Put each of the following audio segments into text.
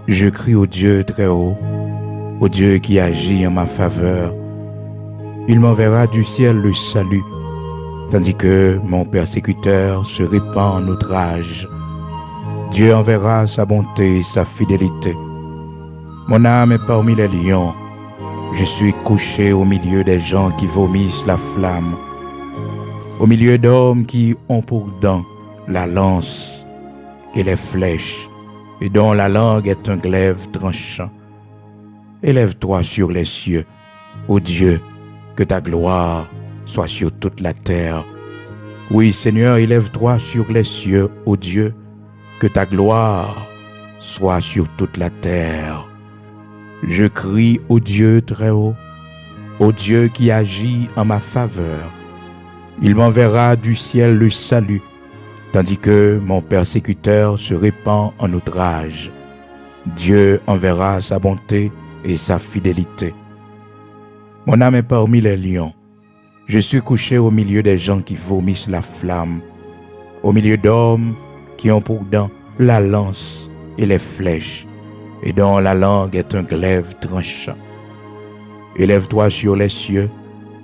Je crie au Dieu très haut, au Dieu qui agit en ma faveur. Il m'enverra du ciel le salut, tandis que mon persécuteur se répand en outrage. Dieu enverra sa bonté et sa fidélité. Mon âme est parmi les lions. Je suis couché au milieu des gens qui vomissent la flamme, au milieu d'hommes qui ont pour dents la lance et les flèches, et dont la langue est un glaive tranchant. Élève-toi sur les cieux, ô Dieu, que ta gloire soit sur toute la terre. Oui, Seigneur, élève-toi sur les cieux, ô Dieu, que ta gloire soit sur toute la terre. Je crie au Dieu très haut, au Dieu qui agit en ma faveur. Il m'enverra du ciel le salut, tandis que mon persécuteur se répand en outrage. Dieu enverra sa bonté et sa fidélité. Mon âme est parmi les lions. Je suis couché au milieu des gens qui vomissent la flamme, au milieu d'hommes qui ont pour dents la lance et les flèches, et dont la langue est un glaive tranchant. Élève-toi sur les cieux,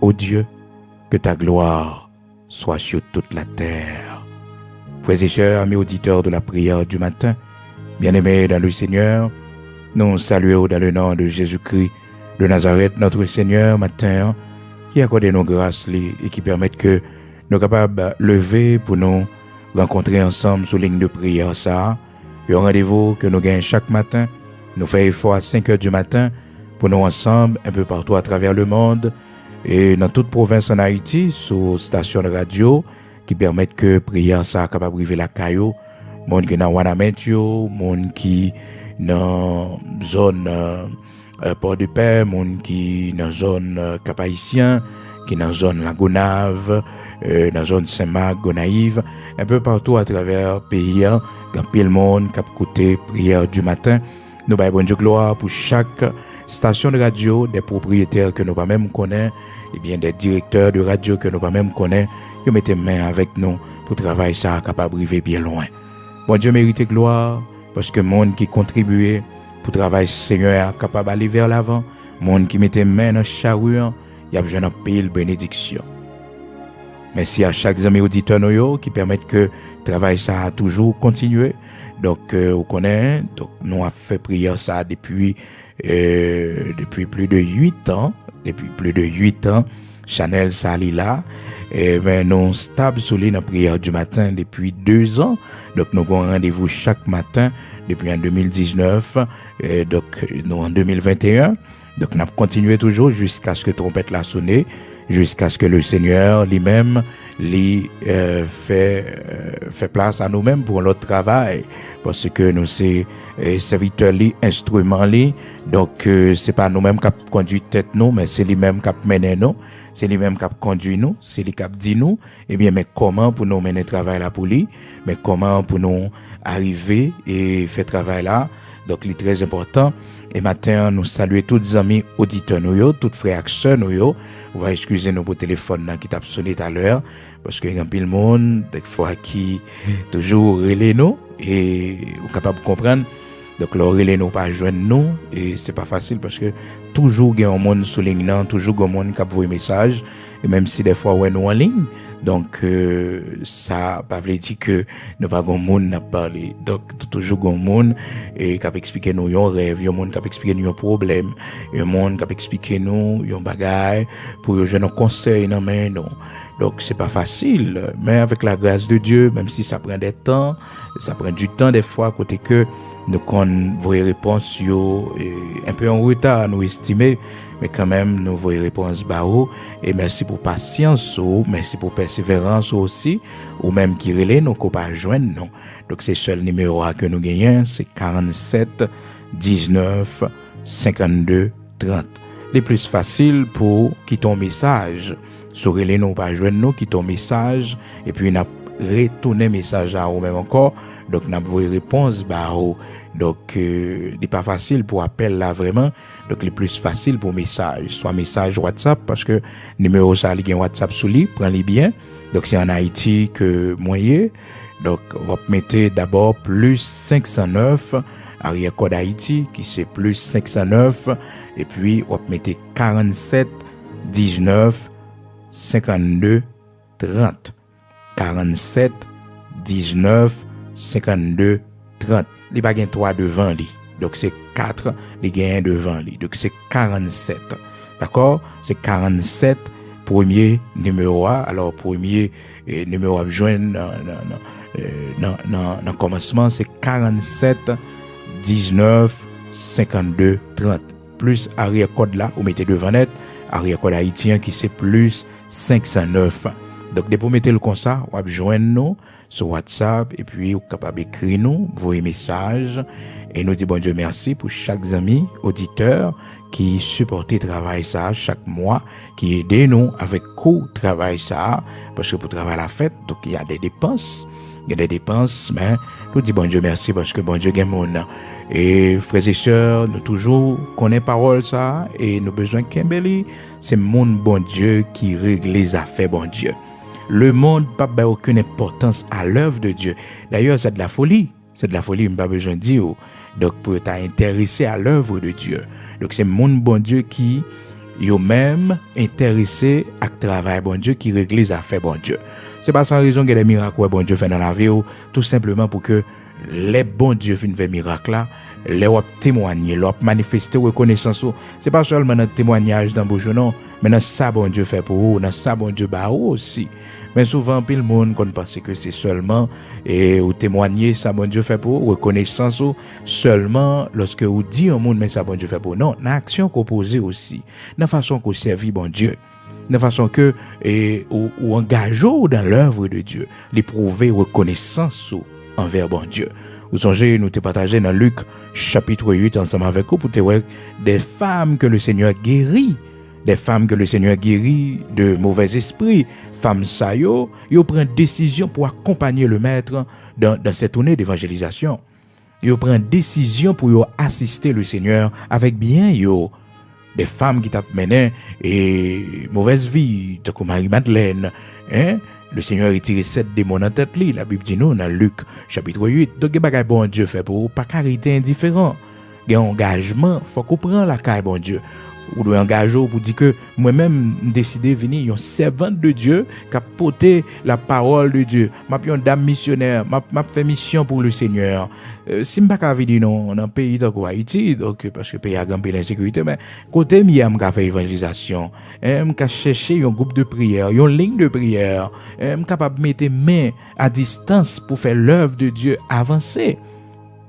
ô Dieu, que ta gloire soit sur toute la terre. Frères et sœurs, amis auditeurs de la prière du matin, bien-aimés dans le Seigneur, nous saluons dans le nom de Jésus-Christ de Nazareth, notre Seigneur, matin, qui accorde nos grâces et qui permettent que nous sommes capables de lever pour nous rencontrer ensemble sous ligne de prière. Ça, un rendez-vous que nous gagnons chaque matin. Nous faisons effort à 5 heures du matin pour nous ensemble, un peu partout à travers le monde et dans toute province en Haïti, sous station de radio qui permettent que prière ça capable de la caillou, monde qui dans Wanametio, monde qui dans zone Port-de-Paix, monde qui dans zone Cap-Haïtien, qui dans zone La Gonave, dans zone Saint-Marc, Gonaïve, un peu partout à travers le pays, quand pile monde qui a écouté prière du matin. Nous baillons bonne gloire pour chaque station de radio, des propriétaires que nous pas même connaître, et bien des directeurs de radio que nous pas même connaître, ils mettent main avec nous pour travailler ça capable d'arriver bien loin. Bon Dieu mérite gloire parce que monde qui contribuait pour travailler Seigneur capable d'aller vers l'avant, monde qui mettait main dans charrue, il y a besoin d'un pile bénédiction. Merci à chaque ami auditeur qui permettent que le travail ça a toujours continué. Donc vous connaissez, donc nous avons fait prière ça depuis plus de 8 ans, Chanel Salila, et ben nous stable sur la prière du matin depuis 2 ans. Donc nous avons rendez-vous chaque matin depuis en 2019, donc nous en 2021. Donc nous avons continué toujours jusqu'à ce que trompette la sonne, jusqu'à ce que le Seigneur lui-même fait place à nous-mêmes pour notre travail, parce que nous c'est serviteurs instruments donc c'est pas nous-mêmes qui conduit tête nous, mais c'est lui-même qui mène nous, c'est lui-même qui conduit nous, c'est lui qui dit nous, et bien mais comment pour nous mener travail là pour lui, mais comment pour nous arriver et faire travail là. Donc c'est très important. Et matin, nous saluons tous les amis auditeurs, tous frères et sœurs. On va excuser nos téléphones qui t'a sonné tout à l'heure, parce qu'il y a un peu de monde, des fois, qui toujours relève nous, et on est capable de comprendre. Donc, le relais nous pas joindre nous, et c'est pas facile parce que toujours il y a un monde sur ligne, toujours il y a un monde qui a envoyé message, et même si des fois, on est nous en ligne. Donc, ça ne veut pas dire que nous pas grand monde n'a parlé. Donc, toujours grand monde et qui a expliqué nous un rêve, un monde qui a expliqué nous un problème, un monde qui a expliqué nous un bagage pour je nous conseil dans main non. Donc, c'est pas facile, mais avec la grâce de Dieu, même si ça prend des temps, ça prend du temps des fois côté que nous qu'on voit réponse yo un peu en retard nous estimer, mais quand même nous voyons réponse bao. Et merci pour patience, merci pour persévérance aussi, ou même qui relève nous qu'on pas joindre non. Donc c'est seul numéro que nous gagnons, c'est 47 19 52 30. Les plus faciles pour qui ton message sur relève nous pas joindre nous qui ton message et puis n'a retourner message à ou même encore. Donc n'a pas réponse bao. Donc n'est pas facile pour appel là vraiment. Donc le plus facile pour message, soit message WhatsApp parce que numéro ça il y a WhatsApp sous lui, prends-les bien. Donc c'est en Haïti que moyen. Donc on va mettre d'abord plus 509 arrière code Haïti qui c'est plus 509 et puis on mettez 47 19 52 30 47 19 52 30. Il n'y a pas 3 devant lui. Donc c'est 4, il y a un devant lui. Donc c'est 47. D'accord? C'est 47 premier numéro A. Alors premier numéro à joindre dans le commencement, c'est 47 19 52 30. Plus arrière code là, vous mettez devant net, arrière code haïtien qui c'est plus 509. Donc, dès que vous mettez le comme ça, vous joindre nous sur WhatsApp et puis vous êtes capable d'écrire nous, vos messages et nous dit bon Dieu merci pour chaque ami, auditeur qui supporte le travail ça chaque mois, qui aide nous avec quoi travail ça, parce que pour travailler la fête, donc il y a des dépenses. Il y a des dépenses, mais nous dit bon Dieu merci parce que bon Dieu gagne mon. Et frères et sœurs, nous toujours connaissons parole ça et nous besoin Kimberly, c'est mon bon Dieu qui règle les affaires bon Dieu. Le monde n'a pas aucune importance à l'œuvre de Dieu. D'ailleurs, c'est de la folie. C'est de la folie, je n'ai pas besoin de dire. Donc, pour t'intéresser à l'œuvre de Dieu. Donc, c'est mon bon Dieu qui est même intéressé à travail bon Dieu, qui règle les affaires bon Dieu. C'est pas sans raison qu'il y a des miracles que bon Dieu fait dans la vie, tout simplement pour que les bons dieux viennent faire miracle là, les wap témoigner, les wap manifester reconnaissance. C'est pas seulement notre témoignage dans bouche non, mais dans ça bon Dieu fait pour vous, dans ça bon Dieu ba aussi. Mais souvent pile monde qu'on pense que c'est seulement et ou témoigner ça bon Dieu fait pour vous, reconnaissance seulement lorsque vous dit au monde mais ça bon Dieu fait pour vous. Non, dans action qu'on pose aussi, dans façon qu'on servit bon Dieu. De façon que ou engageons dans l'œuvre de Dieu, l'éprouver reconnaissance envers bon Dieu. Vous songez, nous te partager dans Luc chapitre 8 ensemble avec vous pour te voir des femmes que le Seigneur guérit, des femmes que le Seigneur guérit de mauvais esprits. Femmes ça yo prennent décision pour accompagner le maître dans cette tournée d'évangélisation. Yo prennent décision pour yo assister le Seigneur avec bien yo. Des femmes qui t'ont mené et mauvaise vie, comme Marie-Madeleine, hein? Le Seigneur a retiré 7 démons dans tête li. La Bible dit nous dans Luc chapitre 8. Donc bagay bon Dieu fait pour pas carité indifférent. Il y a un engagement, faut qu'on prenne la caille bon Dieu. Ou doit engager pour dire que moi-même décidé venir un servant de Dieu qui a porté la parole de Dieu. M'a un dame missionnaire, m'a fait mission pour le Seigneur. Si m'pas ka venir dans un pays comme Haïti, donc parce que pays a grand peu d'insécurité, mais côté m'y m'a fait évangélisation, m'a chercher un groupe de prière, une ligne de prière, m'a capable mettre main à distance pour faire l'œuvre de Dieu avancer.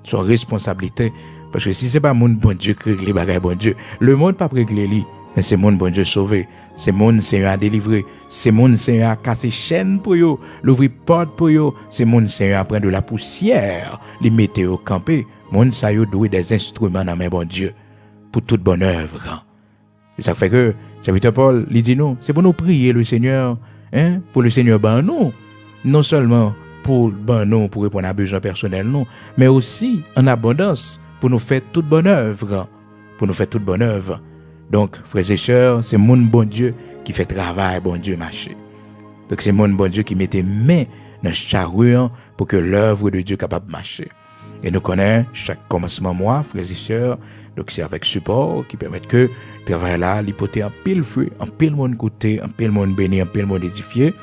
Son responsabilité. Parce que si ce n'est pas mon bon Dieu qui règle les bagages bon Dieu, le monde pas régler lui, mais c'est mon bon Dieu sauvé, c'est mon Seigneur à délivrer, c'est mon Seigneur à casser chaîne pour yo, l'ouvrir porte pour yo, c'est mon Seigneur à prendre de la poussière, les mettre au camper, mon Seigneur doué des instruments dans mes bon Dieu pour toute bonne œuvre. Et ça fait que serviteur Paul, il dit nous, c'est pour nous prier le Seigneur, hein, pour le Seigneur ben nous, non seulement pour ben nous pour répondre à besoins personnels non, mais aussi en abondance. Pour nous faire toute bonne œuvre. Pour nous faire toute bonne œuvre. Donc, frères et sœurs, c'est mon bon Dieu qui fait travail, bon Dieu marcher. Donc, c'est mon bon Dieu qui met main dans charrue pour que l'œuvre de Dieu soit capable de marcher. Et nous connaissons chaque commencement mois, frères et sœurs, donc c'est avec support qui permet que le travail là, l'hypothèse en pile fruit, en pile monde côté, en pile monde béni, en pile monde édifié.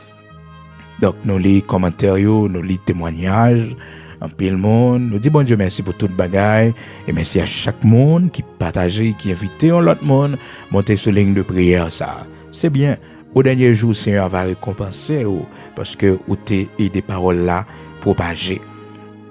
Donc, nous lisons commentaires, nous lisons témoignages, en pile monde, nous dit bon Dieu merci pour toute bagaille et merci à chaque monde qui partage, qui invite l'autre monde monter sur ligne de prière ça. C'est bien. Au dernier jour, le Seigneur va récompenser parce que vous t'es des paroles là propagées.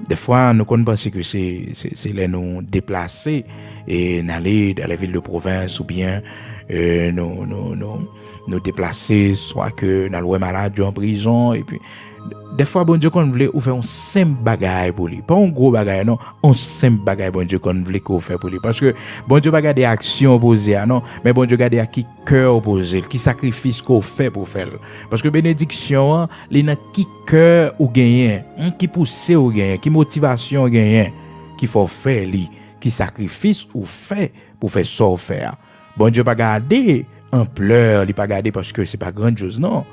Des fois, nous pensons que c'est les nous déplacer et d'aller dans la ville de province ou bien nous déplacer, soit que dans le malade en prison et puis des fois bon Dieu qu'on voulait ou faire un simple bagaille pour lui, pas un gros bagaille non, un simple bagaille bon Dieu qu'on voulait qu'on fait pour lui parce que bon Dieu pas garder action opposée non, mais bon Dieu garder à qui cœur opposé, qui sacrifice qu'on fait pour faire parce que bénédiction les dans qui cœur ou gagner, qui pousser ou gagner, qui motivation gagner, qui faut faire lui, qui sacrifice ou fait pour faire ça faire. Bon Dieu pas garder en pleurs, il pas garder parce que c'est pas grande chose non.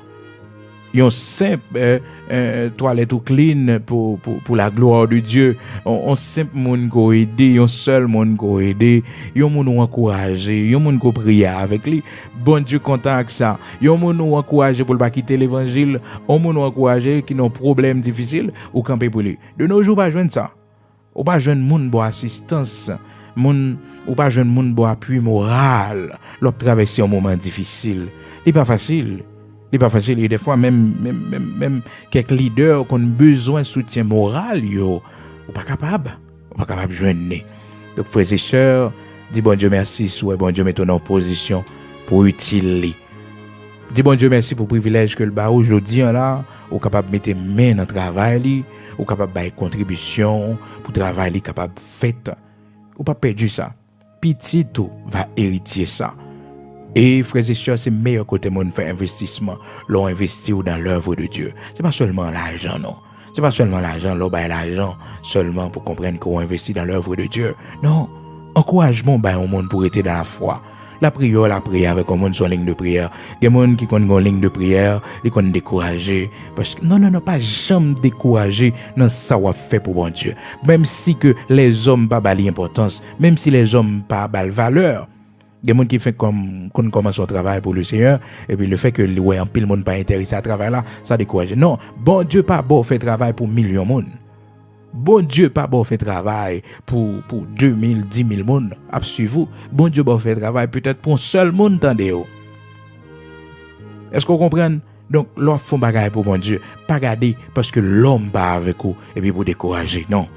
Yon simple toilette ou clean pour la gloire de Dieu. On simple moun ko aider, yon seul moun ko aider, yon moun ou encourager, yon moun ko prier avec lui. Bon Dieu content avec ça. Yon moun ou encourager pour pas quitter l'évangile, yon moun ou encourager qui ont problème difficile ou camper pour lui. De nos jours pas joindre ça. Ou pas joindre moun bo assistance, moun ou pas joindre moun bo appui moral, l'op traverser un moment difficile. C'est pas facile. C'est pas facile et des fois même quelques leaders qui ont besoin de soutien moral yo ou pas capable joindre. Donc frères et sœurs, dis bon Dieu merci soit bon Dieu met ton en position pour utile. Dis bon Dieu merci pour le privilège que le ba aujourd'hui là ou capable mettre main dans travail li, ou capable bailler contribution pour travail li capable fait. Ou pas perdu ça. Petit tout va hériter ça. Et frères et sœurs, c'est le meilleur côté monde faire investissement, l'on investir dans l'œuvre de Dieu. C'est pas seulement l'argent, non. C'est pas seulement l'argent, l'on baille l'argent seulement pour comprendre qu'on investit dans l'œuvre de Dieu. Non, encouragement baille au monde pour être dans la foi. La prière avec un monde sur ligne de prière. Il y a des gens qui connaissent une ligne de prière, ils connaissent décourager. Parce que non, pas jamais décourager dans ça qu'on fait pour bon Dieu. Même si que les hommes pas bali importance, même si les hommes pas bal valeur. Il y a des gens qui font comme qu'on commence son travail pour le Seigneur, et puis le fait que ouais, un pile monde pas intéressé à travail là, ça décourage. Non, bon Dieu pas bon fait travail pour millions de monde. Bon Dieu pas bon fait travail pour 2000, 10 000 monde à suivre. Bon Dieu bon fait travail peut-être pour un seul monde tendez. Est-ce qu'on comprend? Donc l'on font bagaille pour bon Dieu, pas garder parce que l'homme pas avec vous et puis pour décourager. Non.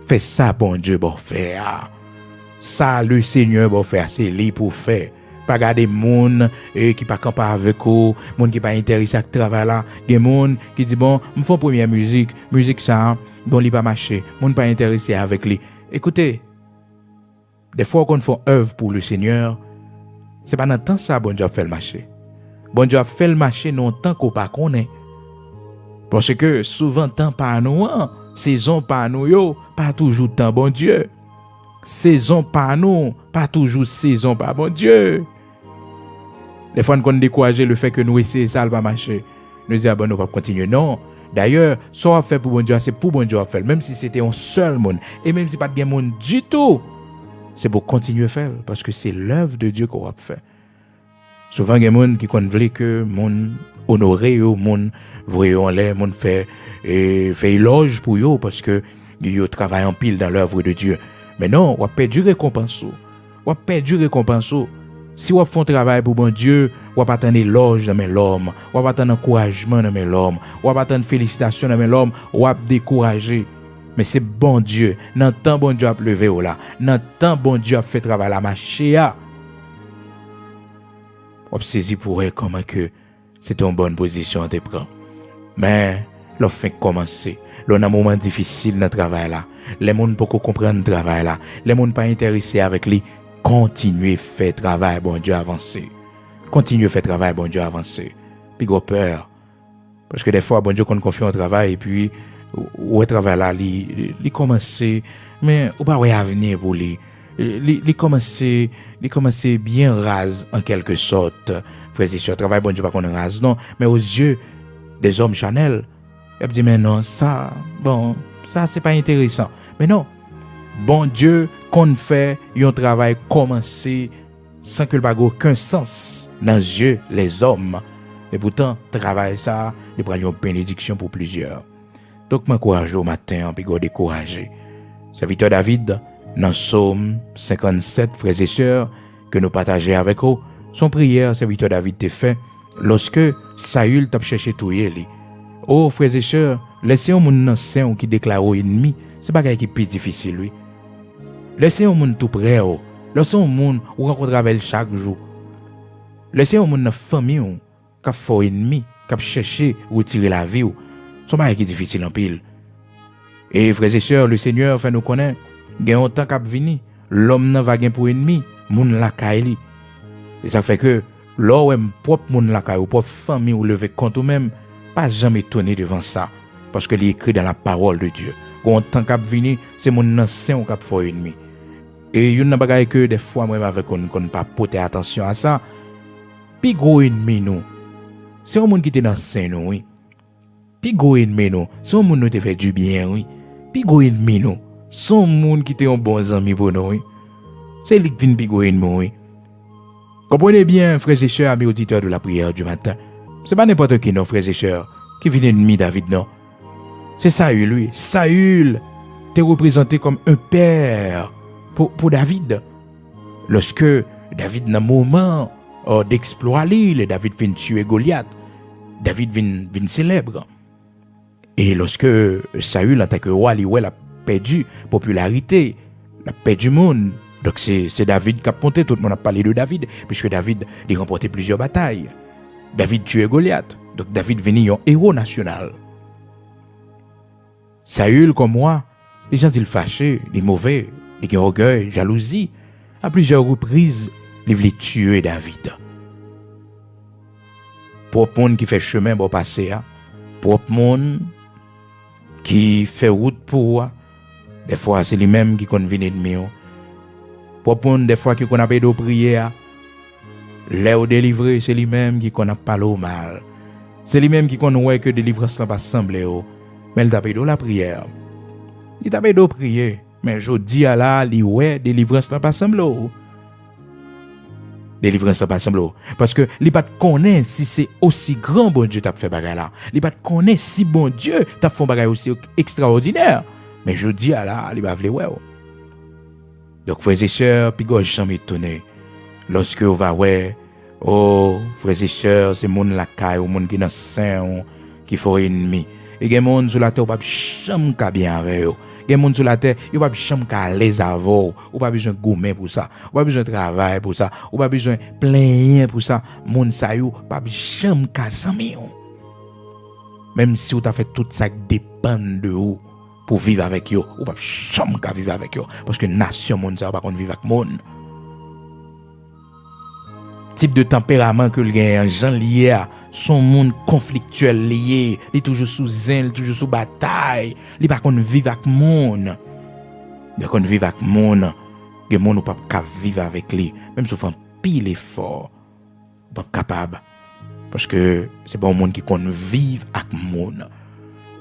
Fais ça bon Dieu bon faire. Ça le Seigneur va faire, c'est lui pour faire. Pas garder moun qui pas camper avec vous, moun qui pas intéressé à travail là, des moun qui dit bon, me font première musique ça, bon li pas marcher, moun pas intéressé avec lui. Écoutez, des fois qu'on fait œuvre pour le Seigneur, c'est pas dans temps ça bon Dieu fait le marché. Bon Dieu fait le marché non tant qu'on pas connaît. Parce que souvent temps pas nous, saison pas nous yo, pas toujours temps bon Dieu. Saison pas nous, pas toujours saison pas bon Dieu. Des fois, nous décourager le fait que nous essayons ça, va marcher. Nous disons, bon, nous ne pouvons pas continuer. Non. D'ailleurs, ce qu'on fait pour bon Dieu, c'est pour bon Dieu à faire. Même si c'était un seul monde, et même si pas de monde du tout, c'est pour continuer à faire. Parce que c'est l'œuvre de Dieu qu'on va faire. Souvent, il y a des gens qui veulent que monde honoré, monde voyons en l'air, monde fait éloge pour eux parce que ils travaillent en pile dans l'œuvre de Dieu. Mais non, on va perdre du récompense. On va perdre du récompense. Si on fait un travail pour bon Dieu, on va pas attendre éloge dans l'homme, on va pas attendre encouragement dans l'homme, on va pas attendre félicitations dans l'homme, on va décourager. Mais c'est bon Dieu. Dans temps bon Dieu a levé là. Dans temps bon Dieu a fait travail la marché. On saisi pour elle comment que c'est une bonne position à te prendre. Mais l'on fait commencer. L'on a un moment difficile dans le travail là. Les gens ne peuvent pas comprendre le travail là. Les gens ne sont pas intéressés avec lui. Continuez à faire travail, bon Dieu, avancer. Continuez à faire travail, bon Dieu, avancer. Puis, go peur. Parce que des fois, bon Dieu, qu'on confie au travail, et puis, où est travail là, il commence, mais, ou pas, ouais, avenir pour lui. Il commence bien rase, en quelque sorte. Frère et sœurs, travail, bon Dieu, pas qu'on rase, non. Mais aux yeux des hommes Chanel, il dit, mais non, ça, bon, ça, c'est pas intéressant. Mais non, bon Dieu, qu'on fait un travail commencé sans que le bague aucun sens dans les yeux les hommes. Et pourtant, travail ça, il prend une bénédiction pour plusieurs. Donc, m'encourage au matin, puis go décourager. Serviteur David, dans Psaume 57, frères et sœurs, que nous partageons avec vous, son prière, serviteur David t'a fait, lorsque Saül t'a cherché tout lui. Oh, frères et sœurs, laissez un monde saint qui déclare au ennemi, c'est pas quelque chose qui est difficile, lui. Laissez un monde tout près, laissez un monde où rencontre avec chaque jour. Laissez un monde dans la famille qui a fait ennemi, qui a cherché à retirer la vie. C'est pas quelque chose qui est difficile en pile. Et frères et sœurs, le Seigneur fait nous connaître, il y a un temps qui a venu, l'homme n'a pas pour ennemi, moun la kaili. Et ça fait que, l'homme propre moun la kaili, ou propre famille, ou lever compte ou même, pas jamais étonné devant ça. Parce que il est écrit dans la parole de Dieu. Quand tant qu'à venir, c'est mon ancien qui a fait ennemi. Et il y a des choses que des fois, moi, avec on ne pas porter attention à ça. Puis gros ennemi, nous, c'est un monde qui était dans le sein, nous, oui. Puis go ennemi nous, son monde nous te fait du bien, oui. Puis go ennemi nous, son monde qui te un bon ami pour nous, oui. C'est lui qui vient puis go ennemi, oui. Comprenez bien, frères et sœurs, amis auditeurs de la prière du matin. C'est pas n'importe qui, non, frères et sœurs, qui vient ennemi David, non. C'est Saül, lui. Saül t'est représenté comme un père pour David. Lorsque David, dans le moment d'exploit l'île, David vient tuer Goliath, David vient célèbre. Et lorsque Saül, en tant que roi, il a perdu popularité, la paix du monde. Donc c'est David qui a ponté, tout le monde a parlé de David, puisque David a remporté plusieurs batailles. David tuait Goliath, donc David venait un héros national. Saül, comme moi, les gens ils fâchés, les mauvais, les orgueil, jalousie, à plusieurs reprises, ils voulaient tuer David. Propre monde qui fait chemin pour passer, propre monde qui fait route pour, des fois c'est les mêmes qui conviennent ennemi. Propre monde des fois qui qu'on appelle de prière, l'air délivré, c'est les mêmes qui qu'on a parlé au mal. C'est les mêmes qui qu'on ouais que délivrance n'a pas semblé. Mais il t'appelle de la prière. Il t'appelle de prier. Mais je dis à la, li ouais, délivrance n'a pas semblé. Délivrance n'a pas semblé. Parce que li pas connaît si c'est aussi grand bon Dieu t'a fait bagay là. Li pas connaît si bon Dieu t'a fait bagay aussi extraordinaire. Mais je dis à la, li pas vle ouais. Donc frères et sœurs, puis gauche jamais étonné. Lorsque on va ouais, oh frères et sœurs, c'est monde la caille, ou monde qui dans saint qui faut ennemi. Et gen monde sur la terre pas jamais ka bien avec eux. Gen monde sur la terre, yo pas jamais ka les avoir, ou pas besoin gourmet pour ça, ou pas besoin travail pour ça, ou pas besoin plein pour ça. Monde sa yo pas jamais ka zami. Même si ou t'a fait tout ça dépend de vous pour vivre avec eux, ou pas jamais ka vivre avec eux parce que nation monde ça pas qu'on vivre avec monde. Type de tempérament que le gagne gens lié à son monde conflictuel lié, il est toujours sous zèle, toujours sous bataille, il pas qu'on vivre avec monde. Il qu'on vivre avec monde, que monde pas vivre avec lui, même si on fait pile effort, pas capable parce que c'est pas un monde qui qu'on vivre avec monde.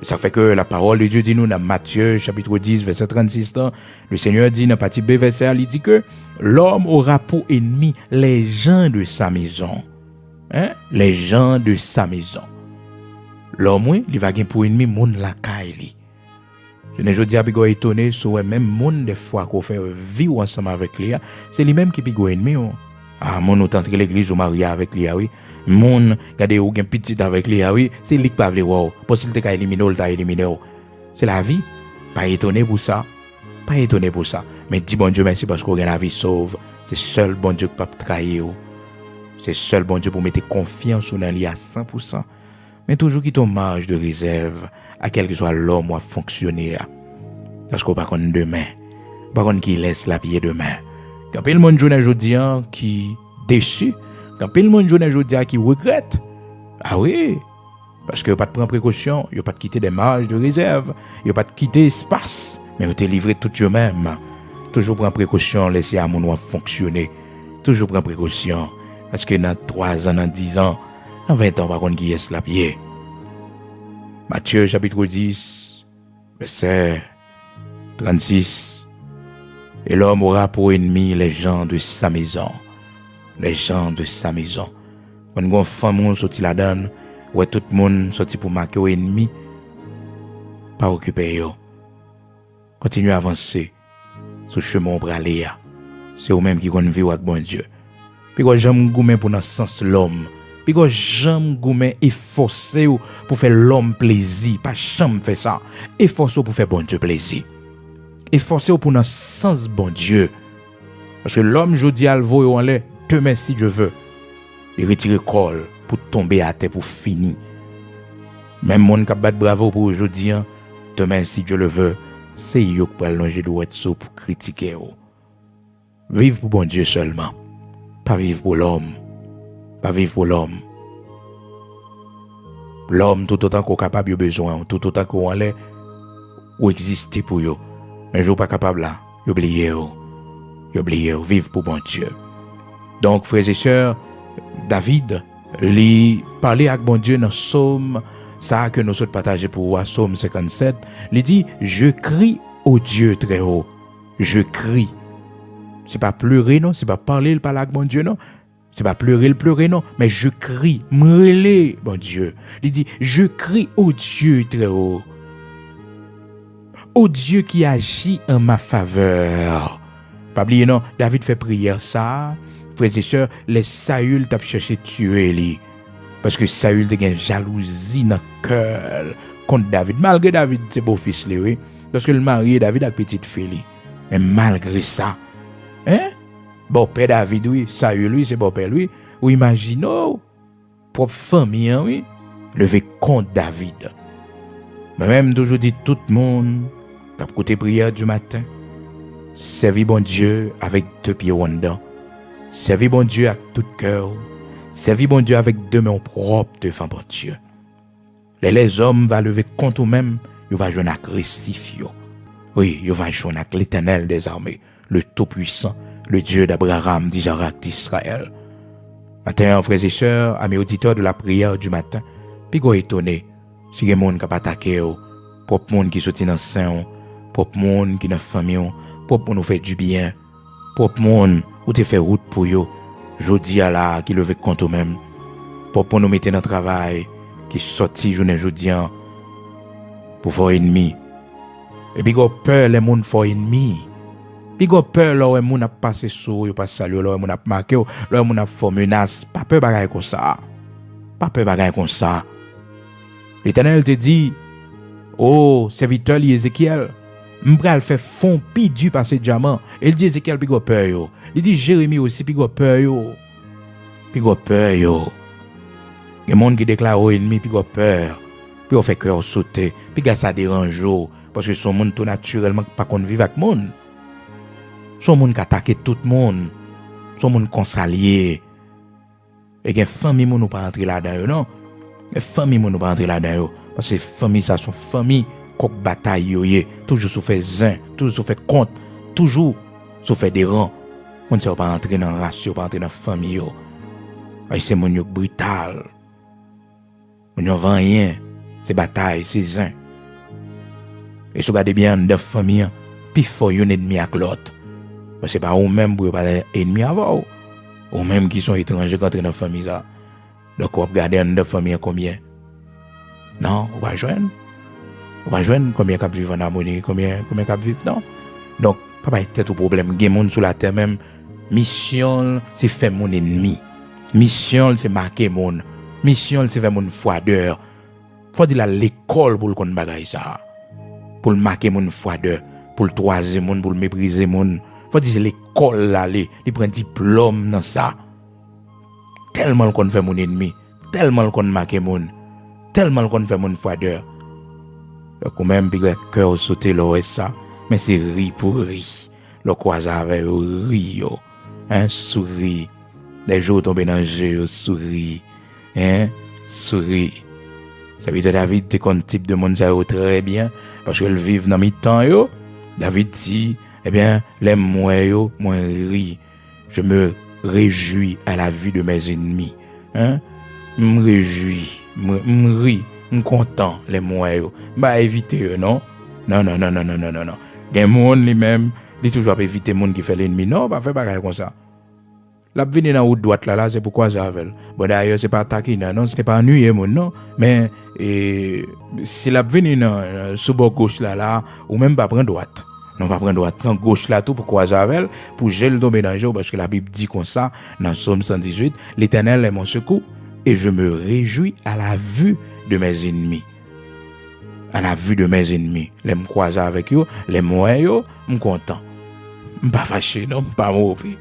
Ça fait que la parole de Dieu dit nous dans Matthieu chapitre 10 verset 36, le Seigneur dit dans partie B verset 1, il dit que l'homme aura pour ennemi les gens de sa maison. Hein? Les gens de sa maison. L'homme, oui, il va gagner pour ennemi monde la caille. Je ne dis pas étonné sur même monde des fois qu'on fait vivre ensemble avec lui, c'est lui-même qui pigo ennemi. Ah, mon autant que l'église ou marié avec lui, oui. Mon gade ou gen petit avec lui, oui, c'est lui qui pas vle wow. Parce qu'il t'a éliminé, il t'a éliminé. C'est la vie. Pas étonné pour ça. Pas étonné pour ça. Mais dis bon Dieu merci parce qu'on a la vie sauve. C'est seul bon Dieu qui peut trahir. C'est seul bon Dieu pour mettre confiance dans lui à 100%. Mais toujours qui ton marge de réserve à quel que soit l'homme ou à fonctionner. Parce qu'on pas connaît demain. Pas connaît qui laisse la pied demain. Quand le monde journée aujourd'hui qui déçu, quand le monde journée aujourd'hui qui regrette. Ah oui, parce que pas de prendre précaution, il pas de quitter des marges de réserve, il pas de quitter espace, mais vous te livré tout eux-mêmes. Toujours prendre précaution, laisser à mon fonctionner. Toujours prendre précaution parce que dans 3 ans, dans 10 ans, dans 20 ans, par contre qui est la pied. Matthieu chapitre 10 verset 36. Et l'homme aura pour ennemi les gens de sa maison. Les gens de sa maison. Quand une femme sorti la donne, ouais tout le monde sorti pour marquer au ennemi, pas occuper yo. Continue à avancer sur le chemin pour aller. C'est eux-mêmes qui vont vivre avec bon Dieu. Puis quand j'aime goumer pour dans sens l'homme. Puis quand j'aime goumer efforcer pour faire l'homme plaisir, pas jamais faire ça. Efforcer pour faire bon Dieu plaisir. Efforcez-vous pour dans sens bon Dieu. Parce que l'homme jodi al voye en l'air, demain si Dieu veut, il retire col pour tomber à terre pour finir. Même monde qui bat bravo pour aujourd'hui, demain si Dieu le veut, c'est yo qui peut allonger de wetso pour critiquer. Vive pour bon Dieu seulement. Pas vivre pour l'homme. Pas vivre pour l'homme. L'homme tout autant qu'on capable de besoin, tout autant qu'on l'air ou exister pour yo. Mais je ne suis pas capable là. Oubliez, vivre pour bon Dieu. Donc, frères et sœurs, David, lui parlait avec bon Dieu dans Psaume ça que nous sommes partagés pour Psaume 57, il dit, je crie au Dieu très haut. Je crie. C'est pas pleurer, non? C'est pas parler le parler avec mon Dieu, non? C'est pas pleurer, non? Mais je crie, m'relé, mon Dieu. Il dit, je crie au Dieu très haut. Au Dieu qui agit en ma faveur. Pas oublier, non? David fait prière ça. Frères et sœurs, les Saül t'a cherché tuer lui. Parce que Saül a une jalousie dans le cœur contre David. Malgré David, c'est beau-fils, oui. Parce que le mari David a petite fille. Mais malgré ça, hein? Bon père David, oui. Saül, lui, c'est bon père, lui. Ou imaginez, propre famille, oui. Levé contre David. Mais même toujours dit tout le monde, qui a côté prière du matin, servi bon Dieu avec 2 pieds dedans. Servi bon Dieu avec tout cœur. Servi bon Dieu avec 2 mains propres devant bon Dieu. Les hommes vont lever contre eux-mêmes, ils vont jouer un agressif. Oui, ils vont jouer avec l'Éternel des armées, le Tout-Puissant, le Dieu d'Abraham, d'Isaac, d'Israël. Matin, frères et sœurs, amis auditeurs de la prière du matin, puis go étonné, si il y a des gens qui ont attaqué, propre monde qui sorti dans le sein, propre monde qui dans la famille, propre monde qui fait du bien, propre monde ou te fait route pour yo, jodi à la qui levé contre eux-mêmes, propre nous mettre dans le travail, qui sorti journée jodi pour faire ennemi. Et puis go peur les monde for ennemi. Puis go peur là où monde a passé sous, yo pas saluer là où monde a marqué, là où monde a fait menace, pas peur bagaille comme ça. Pas peur bagaille comme ça. L'Éternel te dit, oh, serviteur Ézéchiel, m'pral fait fond pi du passé diamant. Il dit Ézéchiel pi go peur yo. Il dit Jérémie aussi pi go peur yo. Pi go peur yo. Il y a monde qui déclare au ennemi pi go peur. Puis on fait cœur sauter, puis gars ça dérange parce que son monde tout naturellement pas qu'on vivre avec monde. Son monde qui attaque tout le monde. Son monde consalier. Et gen famille moun ou pas entrer là-dedans non. Les familles moun ou pas entrer là-dedans parce que famille ça son famille coq bataille yo toujours sous fait zin, toujours sous fait compte, toujours sous fait des rangs. On ne pas entrer dans race, pas entrer dans famille yo. Ay c'est moun yo brutal. Moun yo vend rien. C'est bataille, c'est zin. Et si vous regardez bien dans la famille, puis il faut un ennemi avec l'autre. Parce que c'est pas eux-mêmes pour pas ennemi avant. Eux-mêmes qui sont étrangers quand ils sont dans la famille. Ça. Donc, vous regardez dans la famille combien? Non, vous ne pouvez pas joindre. Vous ne pouvez pas joindre combien ils vivent en harmonie, combien ils vivent, non. Donc, pas de tête au problème. Il y a des gens sur la terre même. Mission, c'est faire mon ennemi. Mission, c'est marquer mon. Mission, c'est faire mon froideur. Faut dire à l'école pour le qu'on bagaille ça. Pour le marquer mon froideur, pour le toiser mon, pour le mépriser mon. Faut dire l'école là, il prend diplôme dans ça. Tellement qu'on fait mon ennemi, tellement qu'on marque mon, tellement qu'on fait mon froideur. Donc même puis le cœur sauter là ça, mais c'est ri pour ri. Le croise avec ri yo. Hein, souris. Les jours tombent dans le jeu, souris. Hein, souris. Ça veut dire David te kon type de monde ça très bien parce qu'elle vivent dans mi-temps yo. David dit eh bien les moi yo moi ri. Je me réjouis à la vue de mes ennemis. Hein? Me réjouis, me ri, me content les moi yo. Bah éviter eux non. Non. Gen monde lui-même, il toujours éviter monde qui fait l'ennemi. Non, pas faire bagarre comme ça. La venir dans route droite là c'est pourquoi ça avec. Bon d'ailleurs c'est pas attaquer non, c'est pas ennuyer mon non, mais si la venir dans sous bord gauche là ou même pas prendre droite. Non pas prendre droite, prendre gauche là tout pourquoi ça avec pour gel tomber dans le jour parce que la Bible dit comme ça dans Psaume 118, l'Éternel est mon secours et je me réjouis à la vue de mes ennemis. À la vue de mes ennemis, les me croiser avec eux, les moi yo, me content. Pas fâché non, pas mauvais.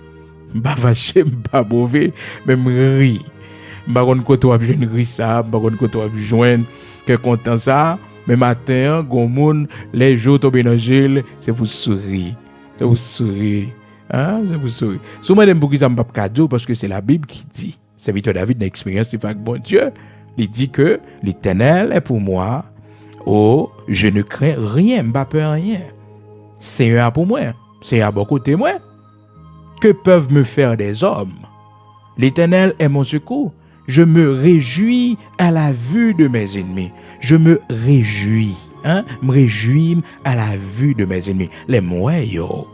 Pas fâché, pas mauvais, mais me ri. Pas contre côté ou jeune ri ça, pas contre côté ou joindre que content ça, mais matin gon monde les jours tomber dans gel, c'est pour sourire. C'est pour sourire. Hein, c'est pour sourire. Souvent dem pour qui ça me pas cadeau parce que c'est la Bible qui dit. Serviteur David dans expérience avec bon Dieu, il dit que l'Éternel est pour moi. Oh, je ne crains rien, pas peur rien. Seigneur pour moi, Seigneur à bon côté moi. Que peuvent me faire des hommes? L'Éternel est mon secours. Je me réjouis à la vue de mes ennemis. Je me réjouis. Me réjouis à la vue de mes ennemis. Les moyens.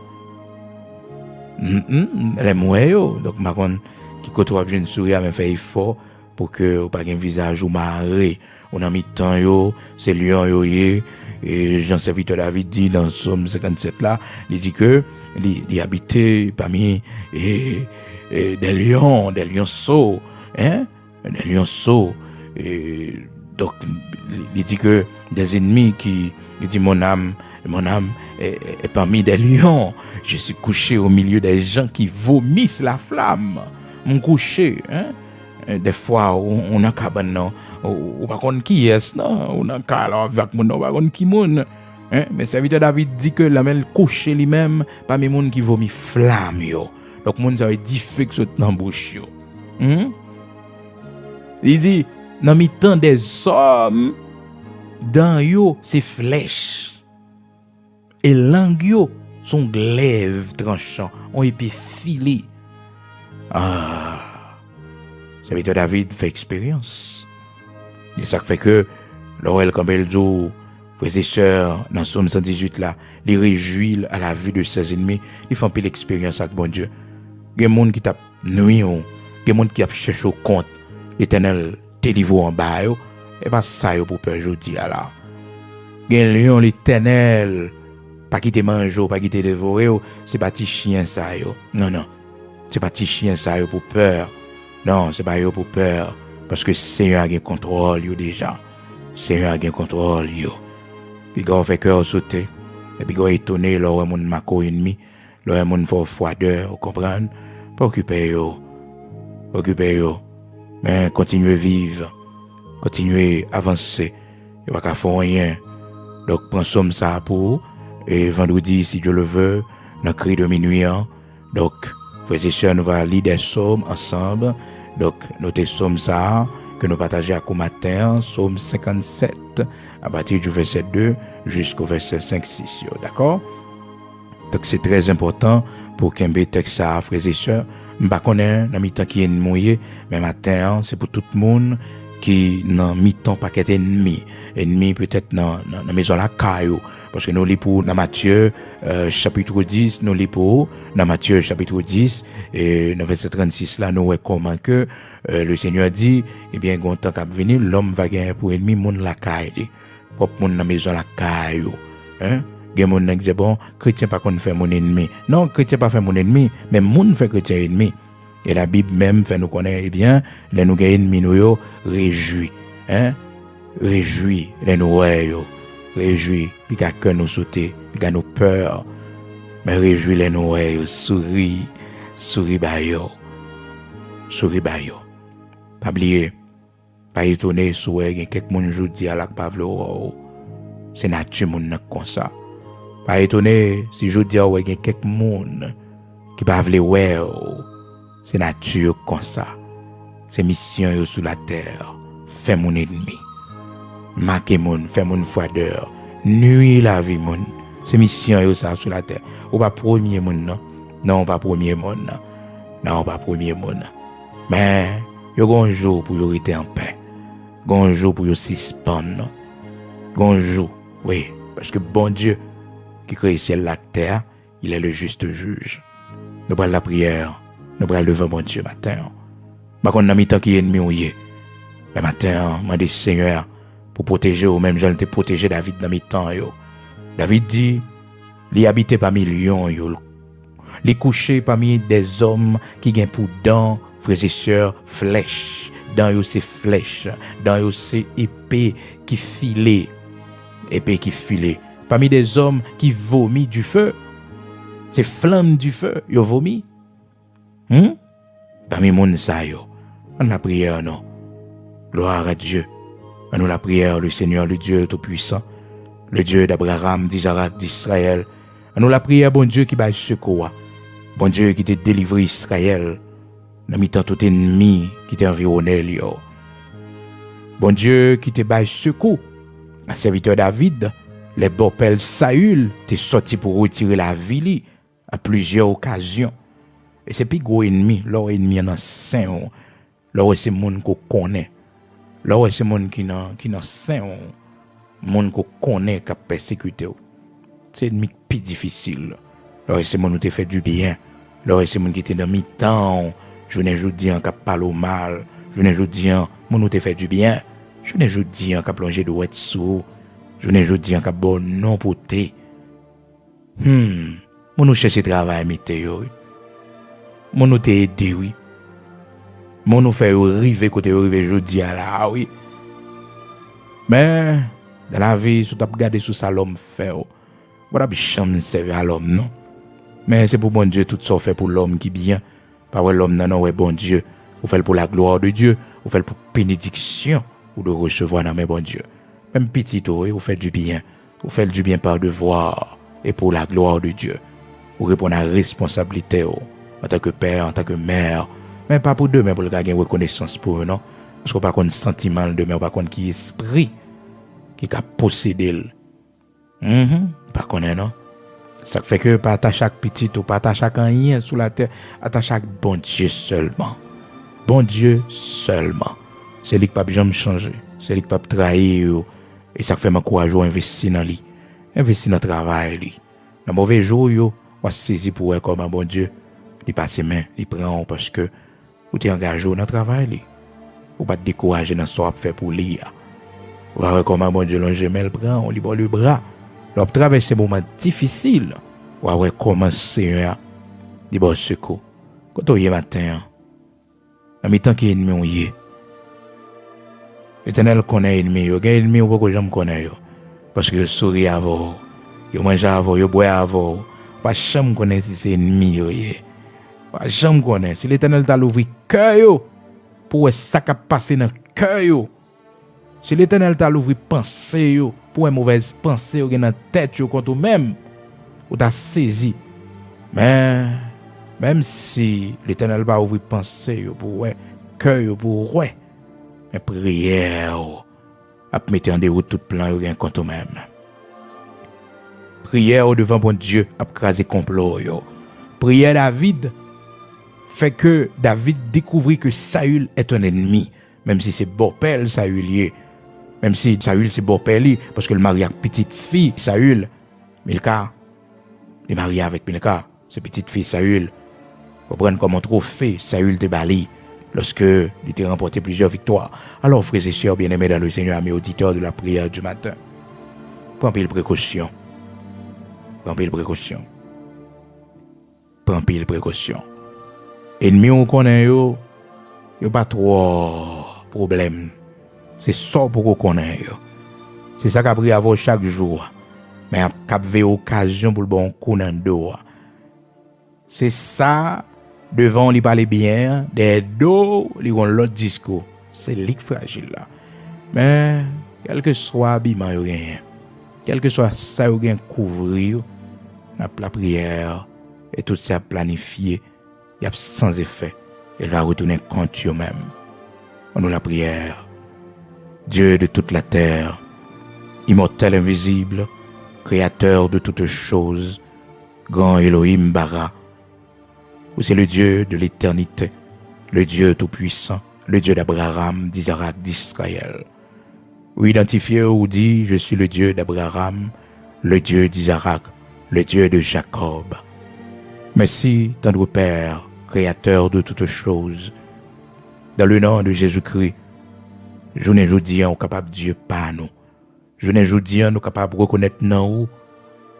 Les moyens. Donc, ma con, qui côtoie bien sourire, mais fait effort pour que ou pas un visage ou marré. On a mis temps yo, c'est lion yo et Jean-Serviteur David dit dans Somme 57 là, il dit que il habitait parmi des lionceaux, des lionceaux. Donc il dit que des ennemis il dit mon âme est parmi des lions. Je suis couché au milieu des gens qui vomissent la flamme. Mon couché, des fois on a cabane non, ou pas qu'on qui est non, on a cala avec mon pas qu'on qui moun. Mais serviteur David dit que la mêle couché lui-même parmi moun qui vomit flamme yo. Donc moun ça veut dire fait que saute dans bouche yo. Il dit dans mi-temps des hommes dans yo c'est flèches et langue yo son glaive tranchant on épée filé. Serviteur David fait expérience. Et ça fait que Laurel Campbell-Joe, frères et sœurs, dans Somme 118 là, les réjouit à la vue de ses ennemis, ils font plus l'expérience avec bon Dieu. Il y a des gens qui tapent nuit, il y a des gens qui cherchent au compte, l'Éternel te livre en bas, et pas ça pour peur aujourd'hui là. Il y a lion l'Éternel, pas qui te mange, pas qui te dévore, c'est pas petit chien ça yo. Non. C'est pas petit chien ça yo pour peur. Non, c'est pas yo pour peur. Parce que Seigneur a un contrôle yo déjà. Seigneur a un contrôle yo. Puis quand on fait cœur sauter, et puis quand on est étonné, là où mon mako ennemi, là où mon fort froideur, vous comprenez? Pas occuper yo. Mais continuez vivre. Continuez avancer. Il va pas faire rien. Donc, prends somme ça pour, et vendredi, si Dieu le veut, dans cri de minuit, donc, frères et sœurs, nous allons lire des psaumes ensemble. Donc, notez psaume ça, que nous partageons à matin, psaume 57, à partir du verset 2 jusqu'au verset 5-6. D'accord? Donc, c'est très important pour qu'un texte ça, frères et sœurs, je ne sais pas dans mi-temps qui est mouillé, mais matin, c'est pour tout le monde qui dans mi-temps pas qu'être ennemi peut-être dans la maison la caillou. Parce que nous lisons pour dans Matthieu chapitre 10, nous lisons pour dans Matthieu chapitre 10 et dans verset 36 là nous voyons comment que le Seigneur dit eh bien quand temps qu'a venir l'homme va gagner pour ennemi monde la caille propre monde dans maison la caille gen monde qui dit bon chrétien pas qu'on fait mon ennemi. Non, chrétien pas fait mon ennemi, mais monde fait chrétien ennemi. Et la Bible même fait nous connaître eh bien les nous gagne ennemi nous yo réjouis réjouis les nous yo réjouis puis qu'à cœur nous sauter puis qu'à nous peur mais réjouis les nous yo souris ba yo pas oublier pas étonner souhait quelques monde jodi à la pas vle c'est nature monde comme ça pas étonner si jodi a ouais quelques monde qui pas vle ouais c'est nature comme ça c'est mission yo sur la terre fait mon ennemi marquer mon fait mon froideur nuit la vie mon c'est mission yo ça sur la terre ou pas premier monde non pas premier monde non pas premier monde mais yo gon jour pour yo rester en paix gon jour pour yo suspendre gon jour oui parce que bon Dieu qui crée ciel la terre il est le juste juge nous prenons la prière nous prenons devant bon Dieu matin pas qu'on a mis tant qui ennemi ou yé mais matin demande Seigneur pour protéger ou même j'allais te protéger David dans mes temps yo. David dit li habiter parmi lions yo li coucher parmi des hommes qui gagnent pour dents frères et sœurs flèches dans yo c'est flèches dans yo c'est épée qui filait parmi des hommes qui vomit du feu c'est flamme du feu yo vomi parmi moun sa yo on la prière non gloire à Dieu à nous la prière le Seigneur le Dieu tout-puissant le Dieu d'Abraham d'Isaac d'Israël à nous la prière bon Dieu qui baille secours bon Dieu qui t'a délivré Israël dans mi-temps tout ennemi qui t'a environné yo bon Dieu qui t'a baille secours à serviteur David les bopels Saül t'es sorti pour retirer la vie à plusieurs occasions et c'est plus gros ennemi leur ennemi en saint Là où c'est monde qu'on connaît. Là où c'est monde qui n'en saint, monde qu'on connaît qui a persécuté. C'est ennemi plus difficile. Là où c'est monde qui fait du bien. Là où c'est monde qui était dans mi-temps, je ne joue dis qui parle au mal, je ne joue dis monde qui fait du bien. Je ne joue dis qui plongé de ouette sous. Je ne joue dis qui bon non poté. Mon chercher travail météo. Mon nous t'aider oui. Mon nous faire arriver côté arriver jodi à là oui. Mais dans la vie, si tu as regardé sous ça l'homme fait, voilà bi chambre servir à l'homme non. Mais c'est pour bon Dieu tout ça fait pour l'homme qui bien. Pas ouais l'homme non ouais bon Dieu. Ou fait pour la gloire de Dieu, ou fait pour bénédiction ou de recevoir dans mes bon Dieu. Même petit ou fait du bien. Ou fait du bien par devoir et pour la gloire de Dieu. Ou répondre à la responsabilité en tant que père, en tant que mère, mais pas pour deux, mais pour le gars qui a une reconnaissance pour eux, non? Parce qu'on n'a pas de sentiment de mais on n'a pas qui esprit qui a possédé. Pas connaître, non? Ça fait que pas attacher chaque petit ou pas attacher chaque rien sous la terre, attacher chaque bon Dieu seulement. Bon Dieu seulement. C'est lui qui ne peut jamais changer. C'est lui qui ne peut pas trahir. Et ça fait m'encourager à investir dans lui. Investir dans le travail. Lui. Dans le mauvais jour, on va se saisir pour être comme un bon Dieu. Il passe ses mains, il prend parce que vous êtes engagé dans le travail. Vous ne pas te décourager dans ce que vous fait pour lui. Vous va comme un bon Dieu, l'on jamais le prend, on libère le bras. Lorsque traverse ces moments difficiles, vous va commencer à dire secours. Quand on y est matin, en même temps qu'il y a ennemi, on y est. L'Éternel connaît l'ennemi, il y a ennemi, on peut jamais connaître. Parce que sourit avant, il mange avant, il boit avant. Pas jamais connaître si c'est ennemi. Pas jamais connaître. Si l'Éternel t'a ouvert cœur pour ça qui a passé dans cœur. Si l'Éternel t'a ouvert pensée pour une mauvaise pensée dans la tête contre même, ou t'a saisi. Mais même si l'Éternel va ouvrir pensée pour cœur pour mais prière à mettre en déroute tout plan contre même. Prière devant bon Dieu à craser complot. Prière David fait que David découvrit que Saül est un ennemi, même si c'est beau-père Saül, même si Saül c'est beau-père parce que le mari a petite fille Saül, Milka, il est marié avec Milka, cette petite fille Saül, pour prendre comme un trophée Saül te bali lorsque il était remporté plusieurs victoires. Alors frères et sœurs bien-aimés dans le Seigneur, amis auditeurs de la prière du matin, prenez précaution. Prends précaution. Prends précaution. Ennemi on connaît yo pas trop problème. C'est ça pour qu'on connaît yo. C'est ça qu'a pris avoir chaque jour. Mais qu'a vu occasion pour le bon coup dans dos. C'est ça devant lui parler bien, des dos lui ont l'autre discours. C'est lui fragile là. Mais quel que soit habillement rien. Quel que soit ça ou bien couvrir la prière et tout ça planifié, il y a sans effet. Elle va retourner contre eux-mêmes. On nous la prière. Dieu de toute la terre, immortel invisible, créateur de toutes choses, grand Elohim Bara, vous c'est le Dieu de l'éternité, le Dieu tout-puissant, le Dieu d'Abraham, d'Isaac, d'Israël. Vous identifiez ou dit, je suis le Dieu d'Abraham, le Dieu d'Isaac, le Dieu de Jacob. Merci, tendre Père, créateur de toutes choses. Dans le nom de Jésus-Christ, je ne dis pas capable Dieu pas nous. Je ne dis pas nous capable de reconnaître nous,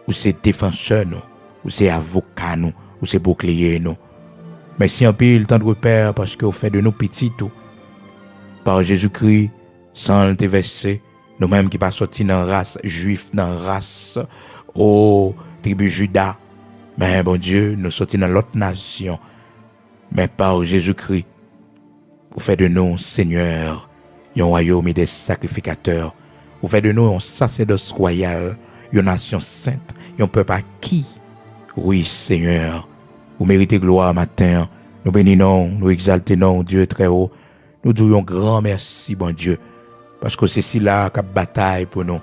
ou c'est défenseur nous, ou c'est avocat nous, ou c'est bouclier nous. Merci en pile, tendre Père, parce que vous faites de nous petits tout. Par Jésus-Christ, sans le verser, nous-mêmes qui pas sortis dans la race juif, dans la race au tribu Juda, mais bon Dieu, nous sortis dans l'autre nation. Mais par Jésus-Christ, vous faites de nous, Seigneur, un royaume et des sacrificateurs. Vous faites de nous un sacerdoce royal, une nation sainte, un peuple acquis. Oui, Seigneur, vous méritez gloire matin. Nous bénissons, nous exaltons Dieu très haut. Nous disons grand merci, bon Dieu, parce que c'est là qui bataille pour nous.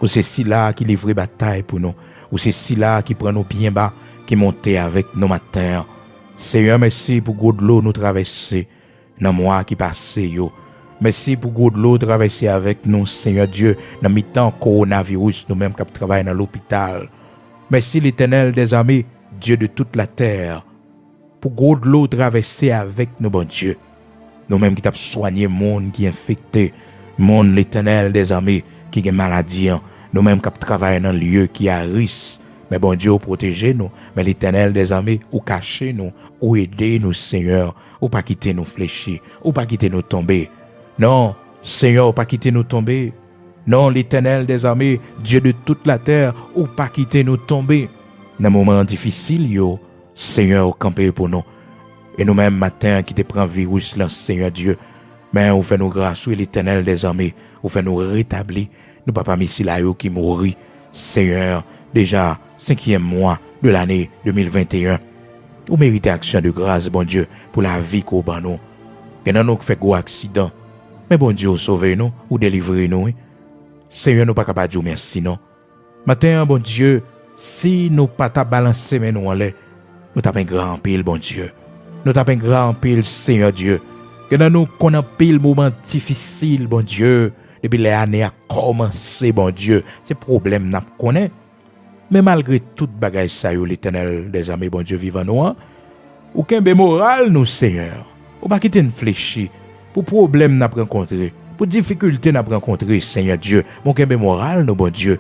Que c'est là qui livre bataille pour nous. Ou c'est là qui prend nous bien bas, qui monte avec nos matins. Seigneur, merci pour l'eau nous traverser. dans mois qui passé yo. Merci pour gros de l'eau traverser avec nous, Seigneur Dieu, dans mi-temps coronavirus, nous-mêmes qui travaillons dans l'hôpital. Merci l'Éternel des armées, Dieu de toute la terre, pour gros de l'eau traverser avec nous, bon Dieu. Nous-mêmes qui t'avons soigné monde qui est infecté, monde l'Éternel des armées qui est maladie, nous-mêmes qui travaillons dans un lieu qui a risque. Mais bon Dieu, protégez nous, mais l'Éternel des armées, ou cachez nous, ou aidez nous, Seigneur, ou pas quitter nous fléchir, ou pas quitter nous tomber. Non, Seigneur, pas quitter nous tomber. Non, l'Éternel des armées, Dieu de toute la terre, ou pas quitter nous tomber. Dans un moment difficile, yo, Seigneur, campez pour nous. Et nous-mêmes, matin, qui te prend virus, là, Seigneur Dieu, mais on fait nous grâce, oui, l'Éternel des armées, on fait nous rétablir. Nous, papa, ici, là, yo, qui mourit. Seigneur, déjà, 5e mois de l'année 2021. Vous méritez action de grâce, bon Dieu, pour la vie qu'on a nous. Et nous fait gros accident. Mais bon Dieu, sauvez nous ou délivrez nous. Seigneur, nous pas capable de dire merci, non. Matin, bon Dieu, si nous pas ta balancer mais nous en l'air, nous tapons un grand pile, bon Dieu. Nous tapons un grand pile, Seigneur Dieu. Que nous connaissons pile moment difficile, bon Dieu. Depuis l'année a commencé, bon Dieu. C'est problème n'a connaît. Mais malgré toute bagaille ça, l'Éternel des armées, bon Dieu, vivant nous, ou qu'un moral, nous, Seigneur. Ou pas quitter une fléchie. Pour problème n'a rencontré, pour difficulté n'a rencontré, Seigneur Dieu, mon cœur moral, nos bon Dieu,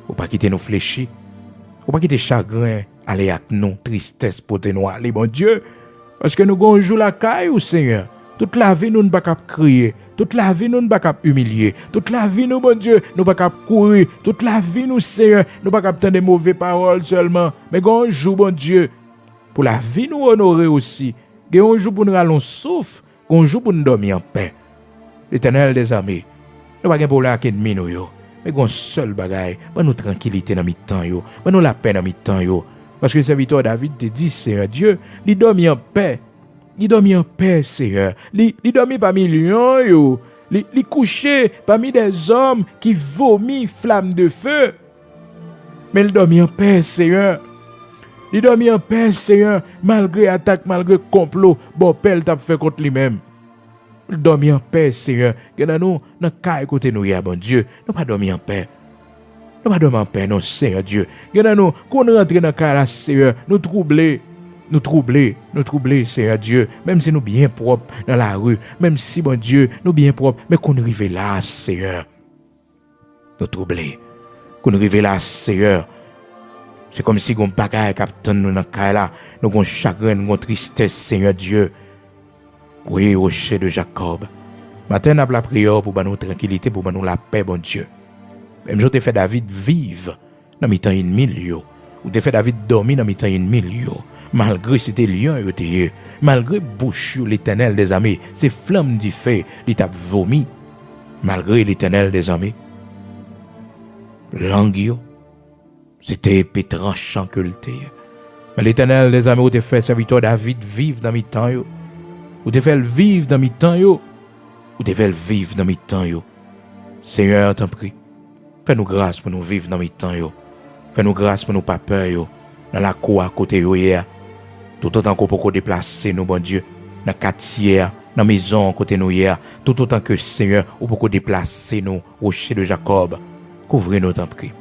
ou pas quitter nos fléchis, ou pas quitter chagrin, aller avec nous, tristesse pour nous aller, bon Dieu, parce que nous avons joué la caille, Seigneur, toute la vie nous ne pas crier, toute la vie nous ne pas humilier, toute la vie nous, bon Dieu, nous pas courir, toute la vie nous, Seigneur, nous pas entendre des mauvaises paroles seulement, mais qu'on joue, bon Dieu, pour la vie nous honorer aussi, qu'on joue pour nous aller souffle, qu'on joue pour nous dormir en paix. L'Éternel des armées, nous n'avons pas de problème avec l'ennemi, mais qu'on seul bagaille, nous tranquillité dans mi-temps, nous la paix dans mi-temps. Parce que le serviteur David te dit, Seigneur Dieu, il dormit en paix. Il dormit en paix, Seigneur. Il dormit parmi les lions, il couchait parmi des hommes qui vomissent flammes de feu. Mais il dormit en paix, Seigneur. Il dormit en paix, Seigneur, malgré attaque, malgré complot, bon père t'a fait contre lui-même. Il dormit en paix, Seigneur. Que nous, dans le côté nous, bon Dieu, nous pas dormi en paix. Nous pas dormi en paix, non, Seigneur Dieu. Que nous, qu'on rentre dans le cas, Seigneur, nous troubler, Seigneur Dieu. Même si nous bien propres dans la rue, même si, bon Dieu, nous bien propres, mais qu'on arrive là, Seigneur. Nous troubler, qu'on arrive là, Seigneur. C'est comme si on bagaille capitaine nous dans cas là, nous avons chagrin, nous avons tristesse, Seigneur Dieu. Oui, rocher de Jacob. Matin, nous avons la prière pour nous tranquillité, pour nous la paix, bon Dieu. Même je t'ai fait David vivre dans mi-temps ennemi, ou t'ai fait David dormir dans mi-temps ennemi, malgré c'était lion, malgré bouche, l'Éternel des armées, ces flammes du feu, il t'a vomi, malgré l'Éternel des armées. Langue, c'était épée tranchant que le thé. Mais l'Éternel des armées, où t'es fait serviteur David vivre dans mi-temps, où t'es fait vivre dans mi-temps, où t'es fait vivre dans mi-temps, Seigneur, t'en prie, fais-nous grâce pour nous vivre dans mi-temps, fais-nous grâce pour nous pas peur, dans la cour à côté, tout autant qu'on peut déplacer nous, bon Dieu, dans le quartier, dans la maison à côté nous, tout autant que Seigneur, on peut déplacer nous, au rocher de Jacob, couvrez-nous, t'en prie.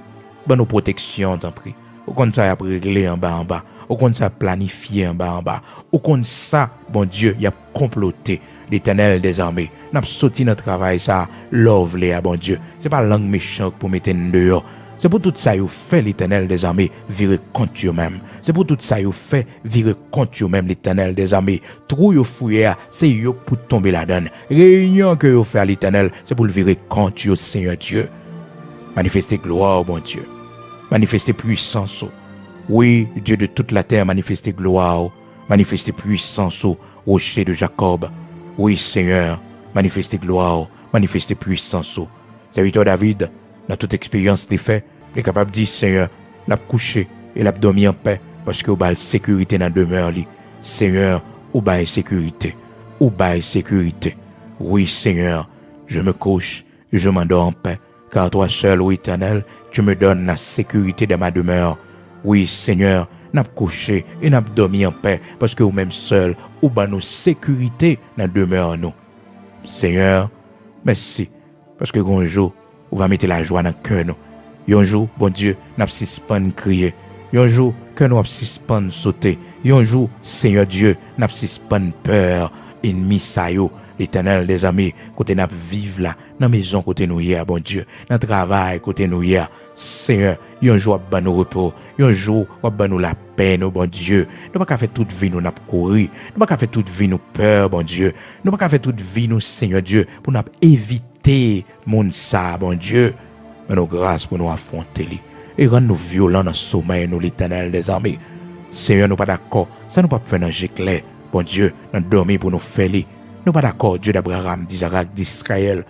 Bonne nos protection, t'en prie. Au compte ça, y a réglé en bas. Au compte ça, planifié en bas. Au compte ça, bon Dieu, y a comploté l'Éternel des armées. N'a pas sorti notre travail, ça, love les, bon Dieu. C'est pas langue méchante pour mettre dehors. C'est pour tout ça, vous fait l'Éternel des armées virer contre eux-mêmes. C'est pour tout ça, vous fait virer contre eux-mêmes l'Éternel des armées. Trou vous fouillé, c'est eux pour tomber la donne. Réunion que vous fait à l'Éternel, c'est pour le virer contre eux, Seigneur Dieu. Manifestez gloire, bon Dieu. Manifestez puissance. Oui, Dieu de toute la terre, manifestez gloire. Manifestez puissance au rocher de Jacob. Oui, Seigneur, manifestez gloire. Manifestez puissance. Serviteur David, dans toute expérience des faits, il est capable de dire, Seigneur, l'a couché et l'a dormi en paix parce que vous avez sécurité dans la demeure. Seigneur, vous avez sécurité. Vous avez sécurité. Oui, Seigneur, je me couche et je m'endors en paix. Car toi seul, ô Éternel, tu me donnes la sécurité de ma demeure. Oui, Seigneur, n'a couché et n'a dormi en paix parce que vous-même seul, ou ban nous sécurité dans demeure nous. Seigneur, merci parce que un jour, vous va mettre la joie dans le cœur nous. Un jour, bon Dieu, n'a suspend crier. Un jour, que nous suspend sauter. Un jour, Seigneur Dieu, n'a suspend peur, ennemi ça yo. L'Éternel des amis, côté n'a vivre là, dans maison côté nous hier, bon Dieu, dans travail côté nous hier, Seigneur, un jour ban nous repos, un jour ban nous la paix, nous bon Dieu. Nous pas faire toute vie nous n'a courir, nous pas faire toute vie nous peur, bon Dieu. Nous pas faire toute vie nous Seigneur Dieu pour nous éviter mon ça, bon Dieu. Mais nous grâce pour nous affronter lui et rendre nous violents dans le sommeil nous l'Éternel des armées. Seigneur, nous pas d'accord, ça nous pas faire dans clair, bon Dieu, dans dormir pour nous faire lui. Nous pas d'accord, Dieu d'Abraham, d'Isaac, d'Israël,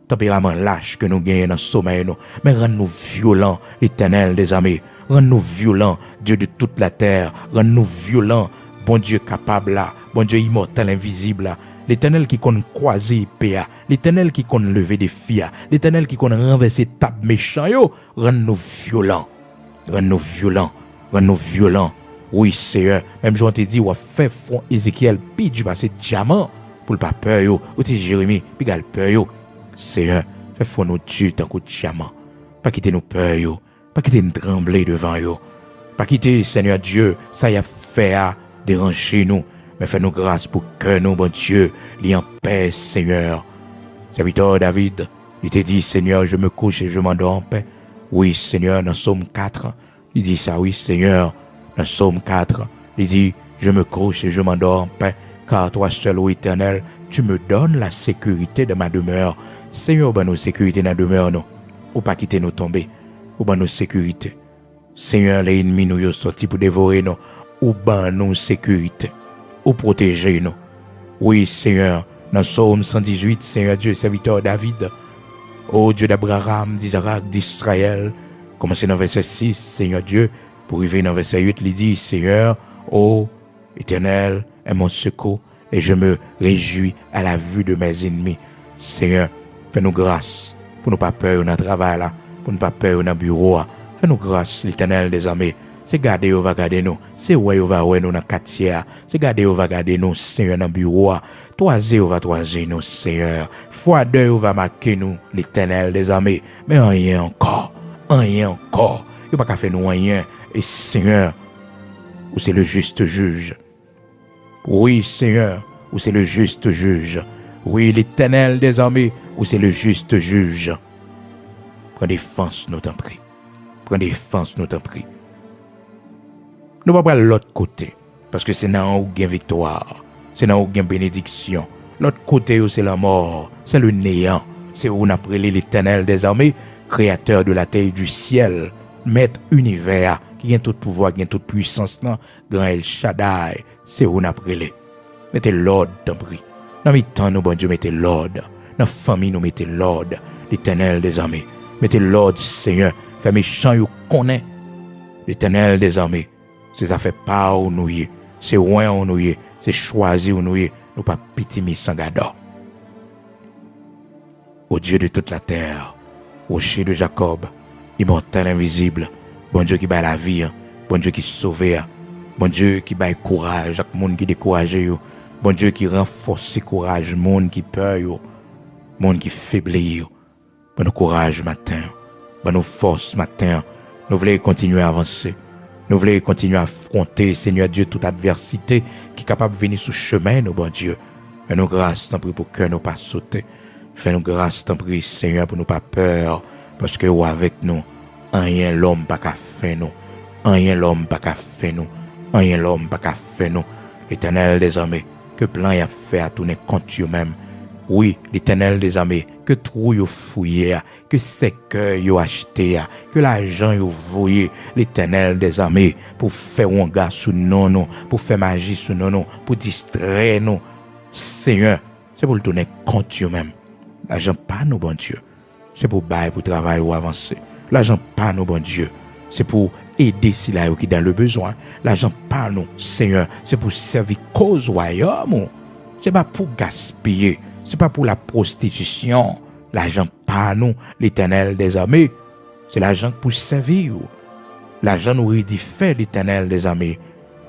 tempérament lâche que nous gagnons dans le sommeil, mais rends-nous violents, l'Éternel des armées, rends-nous violents, Dieu de toute la terre, rends-nous violents, bon Dieu capable là, bon Dieu immortel, invisible là, l'Éternel qui compte croiser épée, l'Éternel qui compte lever des filles, l'Éternel qui compte renverser table méchant, rends-nous violents, rends-nous violents, rends-nous violents. Oui, Seigneur, même je te dis, ou fait front Ézéchiel, puis du passé diamant, pour le pas peur yo, ou t'es Jérémie, puis gal peur yo. Seigneur, fais fond nous tuer tant que diamant. Pas quitter nous peur yo, pas quitter nous trembler devant yo. Pas quitter, Seigneur Dieu, ça y a fait à déranger nous, mais fais nous grâce pour que nous, bon Dieu, li en paix, Seigneur. Serviteur David, il te dit, Seigneur, je me couche et je m'endors en paix. Oui, Seigneur, dans Psaume 4, il dit ça, oui, Seigneur, dans Psaume 4, il dit, je me couche et je m'endors en paix. Car toi seul, ô Éternel, tu me donnes la sécurité de ma demeure. Seigneur, ban nous sécurité dans la demeure, nous. Ou pas quitter nous tomber. Ou ban nous sécurité. Seigneur, les ennemis nous sont sortis pour dévorer nous. Ou ban nous sécurité. Ou protéger nous. Oui, Seigneur, dans Psaume 118, Seigneur Dieu, serviteur David, ô Dieu d'Abraham, d'Isaac, d'Israël, commencez dans verset 6, Seigneur Dieu, pour arriver dans verset 8, il dit, Seigneur, ô Éternel, est mon secours et je me réjouis à la vue de mes ennemis. Seigneur, fais-nous grâce pour ne pas peur dans le travail là, pour ne pas peur dans le bureau. Fais-nous grâce, l'Éternel des armées. C'est garder, on va garder nous. C'est ouais, on va ouais nous dans le quartier. C'est garder, on va garder nous, Seigneur, dans le bureau. Toiser, on va toiser nous, Seigneur. Fois deux, on va marquer nous, l'Éternel des armées. Mais rien encore. Rien encore. Il n'y a pas qu'à faire nous rien. Et Seigneur, où c'est le juste juge. Oui, Seigneur, où c'est le juste juge. Oui, l'Éternel des armées, où c'est le juste juge. Prends défense, nous t'en prie. Prends défense, nous t'en prie. Nous ne pouvons pas aller de l'autre côté. Parce que c'est là où il y a victoire. C'est là où il y a bénédiction. L'autre côté, c'est la mort. C'est le néant. C'est où on a appelé l'Éternel des armées, créateur de la terre et du ciel, maître univers, qui a tout pouvoir, qui a toute puissance, grand El Shaddai. C'est où on a appelé. Mettez l'ordre, t'en prie. Dans mes temps, nous, bon Dieu, mettez l'ordre. Dans la famille, nous mettez l'ordre. L'Éternel des armées. Mettez l'ordre, Seigneur. Fait méchant, vous connaissez. L'Éternel des armées. C'est ça fait pas où nous y. C'est loin où nous y. C'est choisi où nous y. Nous pas pitié sans gador. Ô Dieu de toute la terre, rocher de Jacob, immortel invisible, bon Dieu qui bat la vie, bon Dieu qui sauve, bon Dieu qui bat courage, chaque monde qui décourage, bon Dieu qui renforce courage, monde qui peur, monde qui faiblit, bon nous courage matin, bon nous force matin, nous voulons continuer à avancer. Nous voulons continuer à affronter, Seigneur Dieu, toute adversité qui est capable de venir sous chemin, nous, bon Dieu. Fais-nous grâce, t'en prie, pour que nous pas sauter. Fais-nous grâce, t'en prie, Seigneur, pour nous pas peur. Parce que, ou avec nous, rien l'homme pas qu'à faire nous. Rien l'homme pas qu'à faire nous. Rien l'homme pas qu'à faire nous. L'Éternel des armées, que plan y a fait à tourner contre eux-mêmes. Oui, l'Éternel des armées, que trou yo fouillé, que secteur yo acheté, que l'argent yo voyé, l'Éternel des armées, pour faire un gars sous nous, pour faire magie sous nous, pour distraire nous. Seigneur, c'est pour le tourner contre eux-mêmes. L'argent pas nous, bon Dieu. C'est pour bailler, pour travailler ou avancer. L'argent pas nous, bon Dieu. C'est pour aider si là qui dans le besoin. L'argent pas nous, Seigneur. C'est pour servir cause royaume. C'est pas pour gaspiller. C'est pas pour la prostitution. L'argent pas nous, l'Éternel des armées. C'est l'argent pour servir. L'argent nous édifie l'Éternel des armées.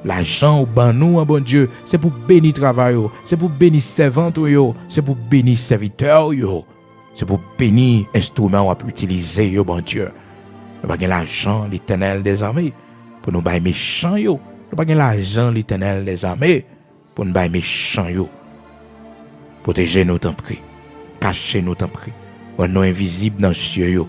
L'argent au ban nous, bon Dieu, c'est pour bénir travail, c'est pour bénir servant, c'est pour bénir serviteur, c'est pour bénir instrument à utiliser, bon Dieu. Nous pas l'argent l'Éternel des armées pour nous bailler méchant, nous pas l'argent l'Éternel des armées pour nous bailler méchant, protégez-nous tant pris, cachez-nous tant pris, rendez-nous invisibles dans le ciel,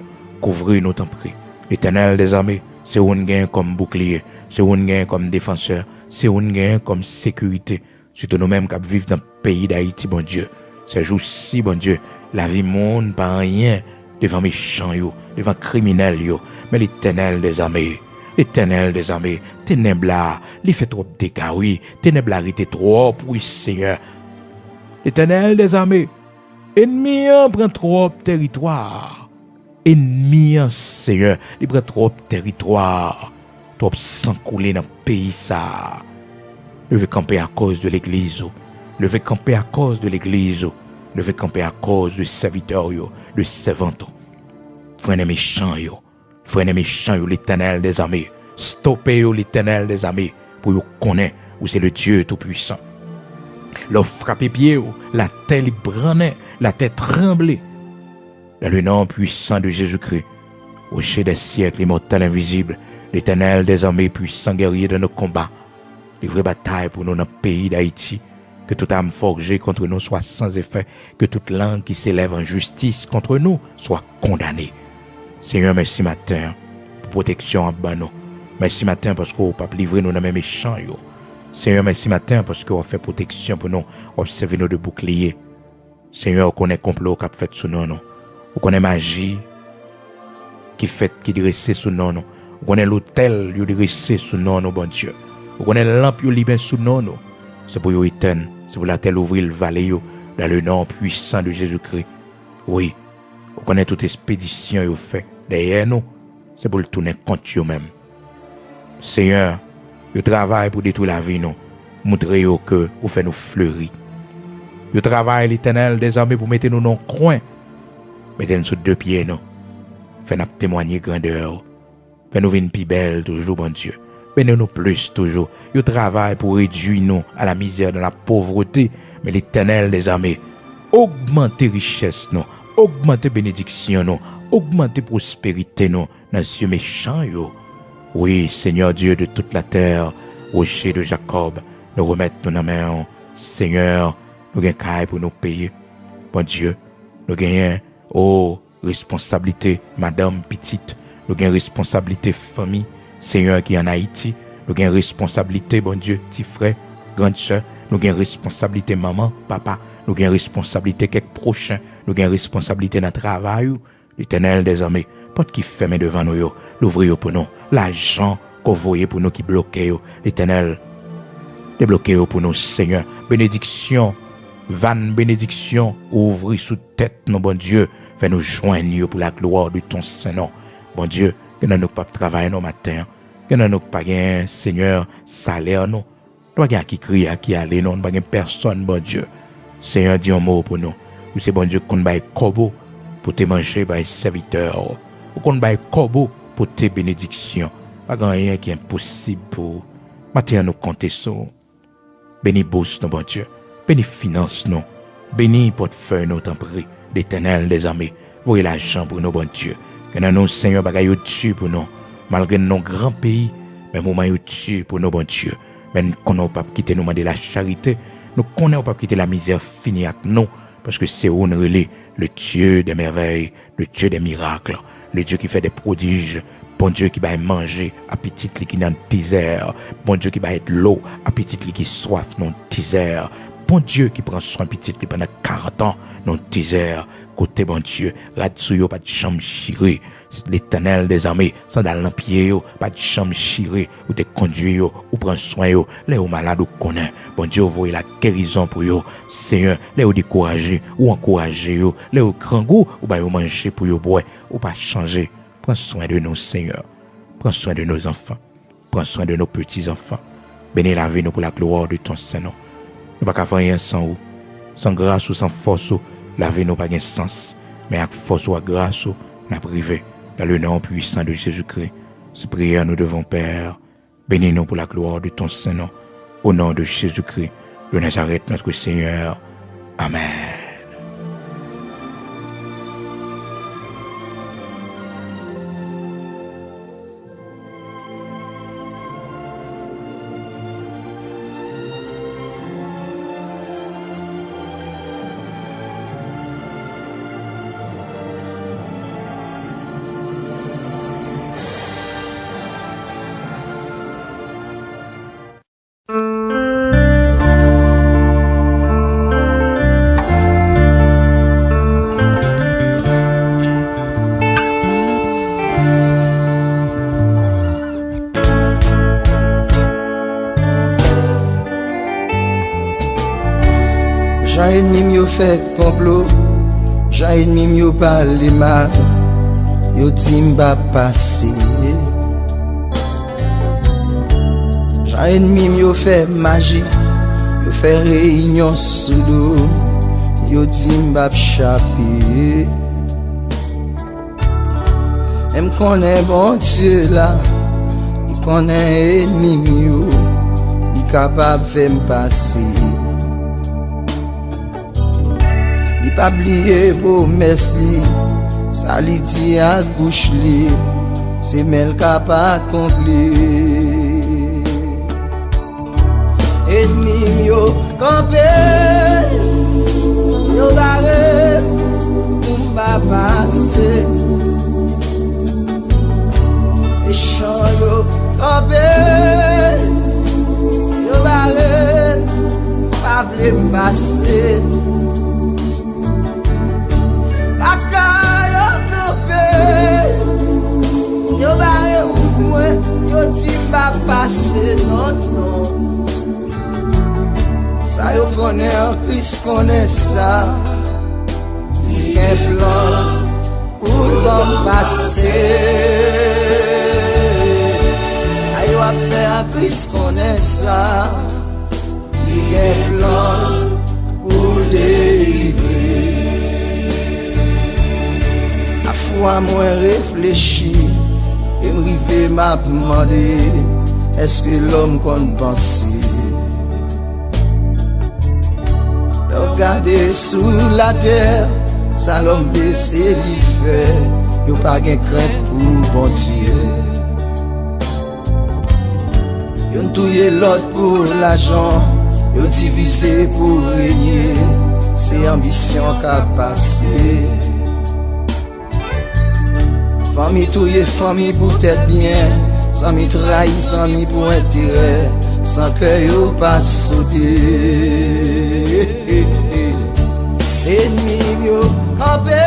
couvrez-nous tant pris. L'Éternel des armées, c'est où nous gagnons comme bouclier, c'est où nous gagnons comme défenseur, c'est où nous gagnons comme sécurité. Surtout nous-mêmes qui vivons dans le pays d'Haïti, bon Dieu. Ces jours-ci, bon Dieu, la vie monde pas rien devant méchants, devant criminels, mais l'Éternel des armées, ténèbres là, il fait trop de dégâts, oui, ténèbres là, il était trop, oui, Seigneur. L'Éternel des armées, ennemi prend trop de territoire. Ennemi, Seigneur, il prend trop de territoire. Trop sang couler dans le pays, ça. Je vais camper à cause de l'église. Je vais camper à cause de l'église. Je vais camper à cause de serviteurs, de servantes. Frère méchant, l'Éternel des armées. Stoppez l'Éternel des armées pour vous connaître où c'est le Dieu tout-puissant. L'on frappe pied, la terre brûlait, la terre tremblait. Dans le nom puissant de Jésus-Christ, au chef des siècles immortel invisible, l'Éternel des armées puissant guerrier de nos combats, livrez bataille pour nous dans le pays d'Haïti, que toute âme forgée contre nous soit sans effet, que toute langue qui s'élève en justice contre nous soit condamnée. Seigneur, merci matin pour protection en bas nous. Merci matin parce qu'on pas livrer nous dans les méchants. Seigneur, merci matin parce qu'on fait protection pour nous, observer nous de boucliers. Seigneur, on connaît complot qui a fait sous nous. On connaît magie qui dressé sous nous. On connaît l'hôtel qui dressé sous nous, bon Dieu. On connaît la lampe qui libéré sous nous. C'est pour vous éteindre, c'est pour la terre ouvrir le vallée dans le nom puissant de Jésus-Christ. Oui, on connaît toute expédition que fait derrière nous, c'est pour le tourner contre vous-même. Seigneur, je travaille pour détruire la vie, nous, montrer que vous faites nous fleurir. Je travaille l'Éternel des armées pour mettre nous dans le coin, mettez nous sur deux pieds, nous, faites nous témoigner grandeur, faites nous venir plus belle toujours, bon Dieu. Bénis-nous plus toujours. Je travaille pour réduire nous à la misère, dans la pauvreté, mais l'Éternel des armées, augmentez richesse, nous, augmentez bénédiction, nous, augmentez prospérité, nous, dans ce méchant, yo. Oui, Seigneur Dieu de toute la terre, rocher de Jacob, nous remettons nous dans la main. Seigneur, nous gagnons caille pour nous payer. Bon Dieu, nous gagnons, responsabilité, madame petite, nous gagnons responsabilité famille, Seigneur qui est en Haïti, nous gagnons responsabilité, bon Dieu, petit frère, grande soeur, nous gagnons responsabilité maman, papa, nous gagnons responsabilité quelques prochains, nous gagnons responsabilité dans le travail, l'Éternel des armées, pas qui ferme devant nous, l'ouvrir pour nous, l'argent qu'on voyait pour nous qui bloquait, l'Éternel, débloquez pour nous, Seigneur, bénédiction, vanne bénédiction, ouvrir sous tête, nos bon Dieu, fais nous joindre pour la gloire de ton Saint-Nom, bon Dieu, que nous n'avons pas travaillé nos matins, que nous n'avons pas un Seigneur salaire, nous, nous n'avons qui crie, qui allait, nous n'avons pas personne, bon Dieu, Seigneur, dis un mot pour nous, nous c'est bon Dieu qu'on baille corbeau pour te manger, baille serviteur, ou qu'on baille corbeau pour tes bénédictions, pas rien qui est impossible pour matin nous compter sur. Bénis bourse, nos bon Dieu. Bénis finance, nous. Bénis portefeuille, nous, t'en prie. L'Éternel des armées. Voyez l'argent pour nos bon Dieu. Que nous, Seigneur, bagaille au-dessus pour nous. Malgré nos grands pays, mais moment au-dessus pour nos bon Dieu. Mais nous ne pas quitter nous demander la charité. Nous ne connaissons pas quitter la misère finie avec nous. Parce que c'est où nous relais le Dieu des merveilles, le Dieu des miracles, le Dieu qui fait des prodiges. Bon Dieu qui va manger, appétit qui dans le désert. Bon Dieu qui va être l'eau, appétit qui soif dans le désert. Bon Dieu qui prend soin petit qui pendant 40 ans dans le désert. Côté bon Dieu, là-dessus, pas de chambre chirée. L'Éternel des armées, sans dans l'empied, pas de chambre chirée, ou te conduit, ou prend soin, les malades ou connaît. Bon Dieu, vous voyez la guérison pour eux. Seigneur, les ou décourager, ou encourager, les ou grand goût, ou bah manger pour eux, boire, ou pas changer. Prends soin de nos Seigneurs. Prends soin de nos enfants. Prends soin de nos petits-enfants. Bénis la vie nous pour la gloire de ton Saint-Nom. Nous ne pouvons pas faire rien sans vous. Sans grâce ou sans force, la vie n'a pas de sens. Mais avec force ou grâce, nous privé dans le nom puissant de Jésus-Christ. Ces prières nous devons, Père. Bénis-nous pour la gloire de ton Saint-Nom. Au nom de Jésus-Christ de Nazareth, notre Seigneur. Amen. J'ai ennemi yo fait complot, j'ai ennemi yo parlé mal, yo dit m'pa passer. J'ai ennemi yo fait magie, yo fait réunion sous l'eau, yo dit m'pa échapper. Même connaît bon Dieu là, il connaît ennemi yo, il capable de me passer. Li pa bliye promesse li, sa li di ak bouche li, se men ka pa akompli. Ennemi yo kampe, yo bare, pou mba pase. E chan yo kampe, yo bare, pa vle m'pase. Yo bare ou mwen, yo ti mba pase, non, non. Sa yo konen an Christ konen sa, li gen plan pou l'bon pase. Sa yo a fe an Christ konen sa, li gen plan pou délivrer. A fwa mwen réfléchi, et m'rive m'a demandé, est-ce que l'homme qu'on pense? Regarder sous la terre, ça l'homme baissé l'hiver, y'a pas de crainte pour bon Dieu. Y'a touye l'autre pour l'argent, y'a divisé pour régner, c'est ambition qu'a passé. Famille touye, famille pour tête bien, sans mi trahi, sans mi pour intérêt, sans que yo pas sauté. Ennemi yo campé,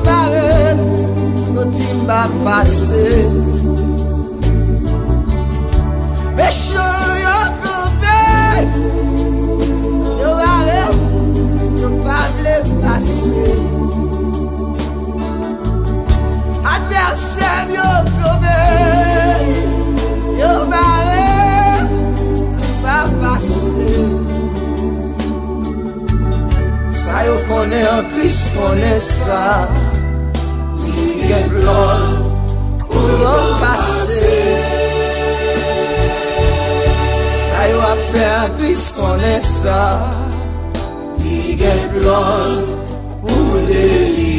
barre, yo timba passé. Méchant yo campé, yo barre, yo pas vle passer. Adversaire yo gobe, yo bare, va passer. Sa yo konen an Christ konen sa, li gen plan pou yo passer. Sa yo a fe an Christ konen sa, li gen plan pou délivrer.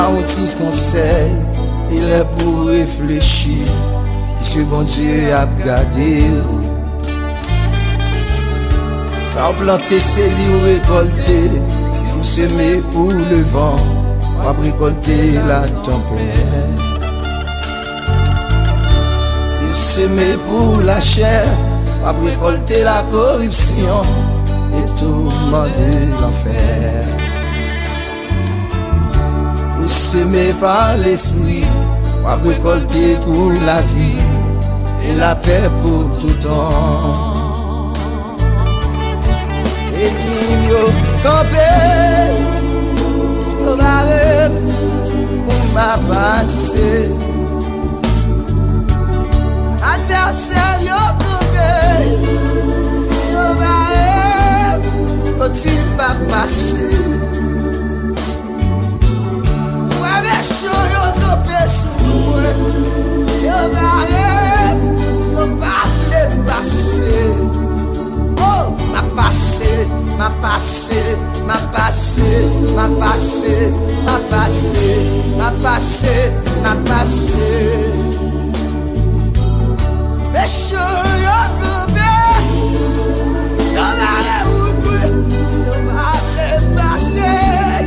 Un petit conseil, il est pour réfléchir, ce bon Dieu a gardé. Sans planter, c'est lui ou récolter, si vous semez pour le vent, pas récolter la tempête. semer pour la chair, pas récolter la corruption et tourmenter l'enfer. Vous semez par l'esprit, pas récolter pour la vie et la paix pour tout temps. Et puis yo campé, yo barré, on m'a passé. Adversaire yo campé, yo barré, petit pas passé. Ouais, méchant yo campé sous moi, yo barré, yo pas le passer. Oh, m'a passé, m'a passé, m'a passé, m'a passé, m'a passé, m'a passé, m'a passé. Méchant yo campé, yo barré ou yo pas le passer.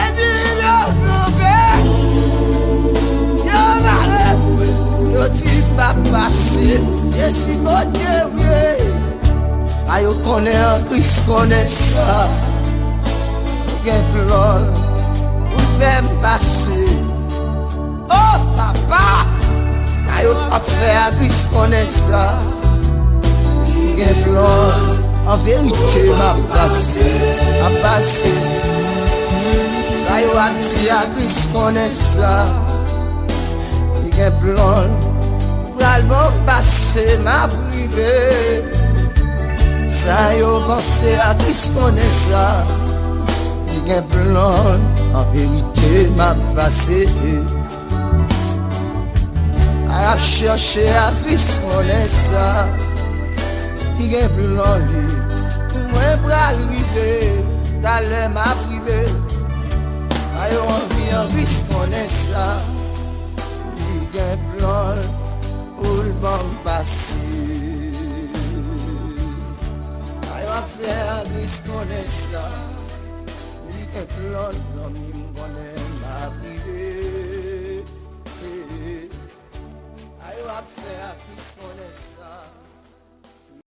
Et puis yo campé, yo barré ou yo ti pas passer. Et si côté oui, ayo connaît un Christ connaît ça. Gen plan pour faire passer. Oh papa, ayo pas faire Christ connaît ça. Gen plan en vérité m'a passé. Ayo a dit à Christ connaît ça. Gen plan pral bon passé m'a privé. Ça yo pensé à Christ connaît ça. Il y a un plan, en vérité m'a passé. A cherché à Christ connaît ça. Il y a un plan lui, moi pral rivé, d'aller m'a privé. Ça yo envie en Christ connaît ça. Il y a un plan pour le bon passé. Ça yo faire Christ connaît ça. Et puis l'autre ami m'bonne m'a privé. Aïe, on va faire plus qu'on est ça.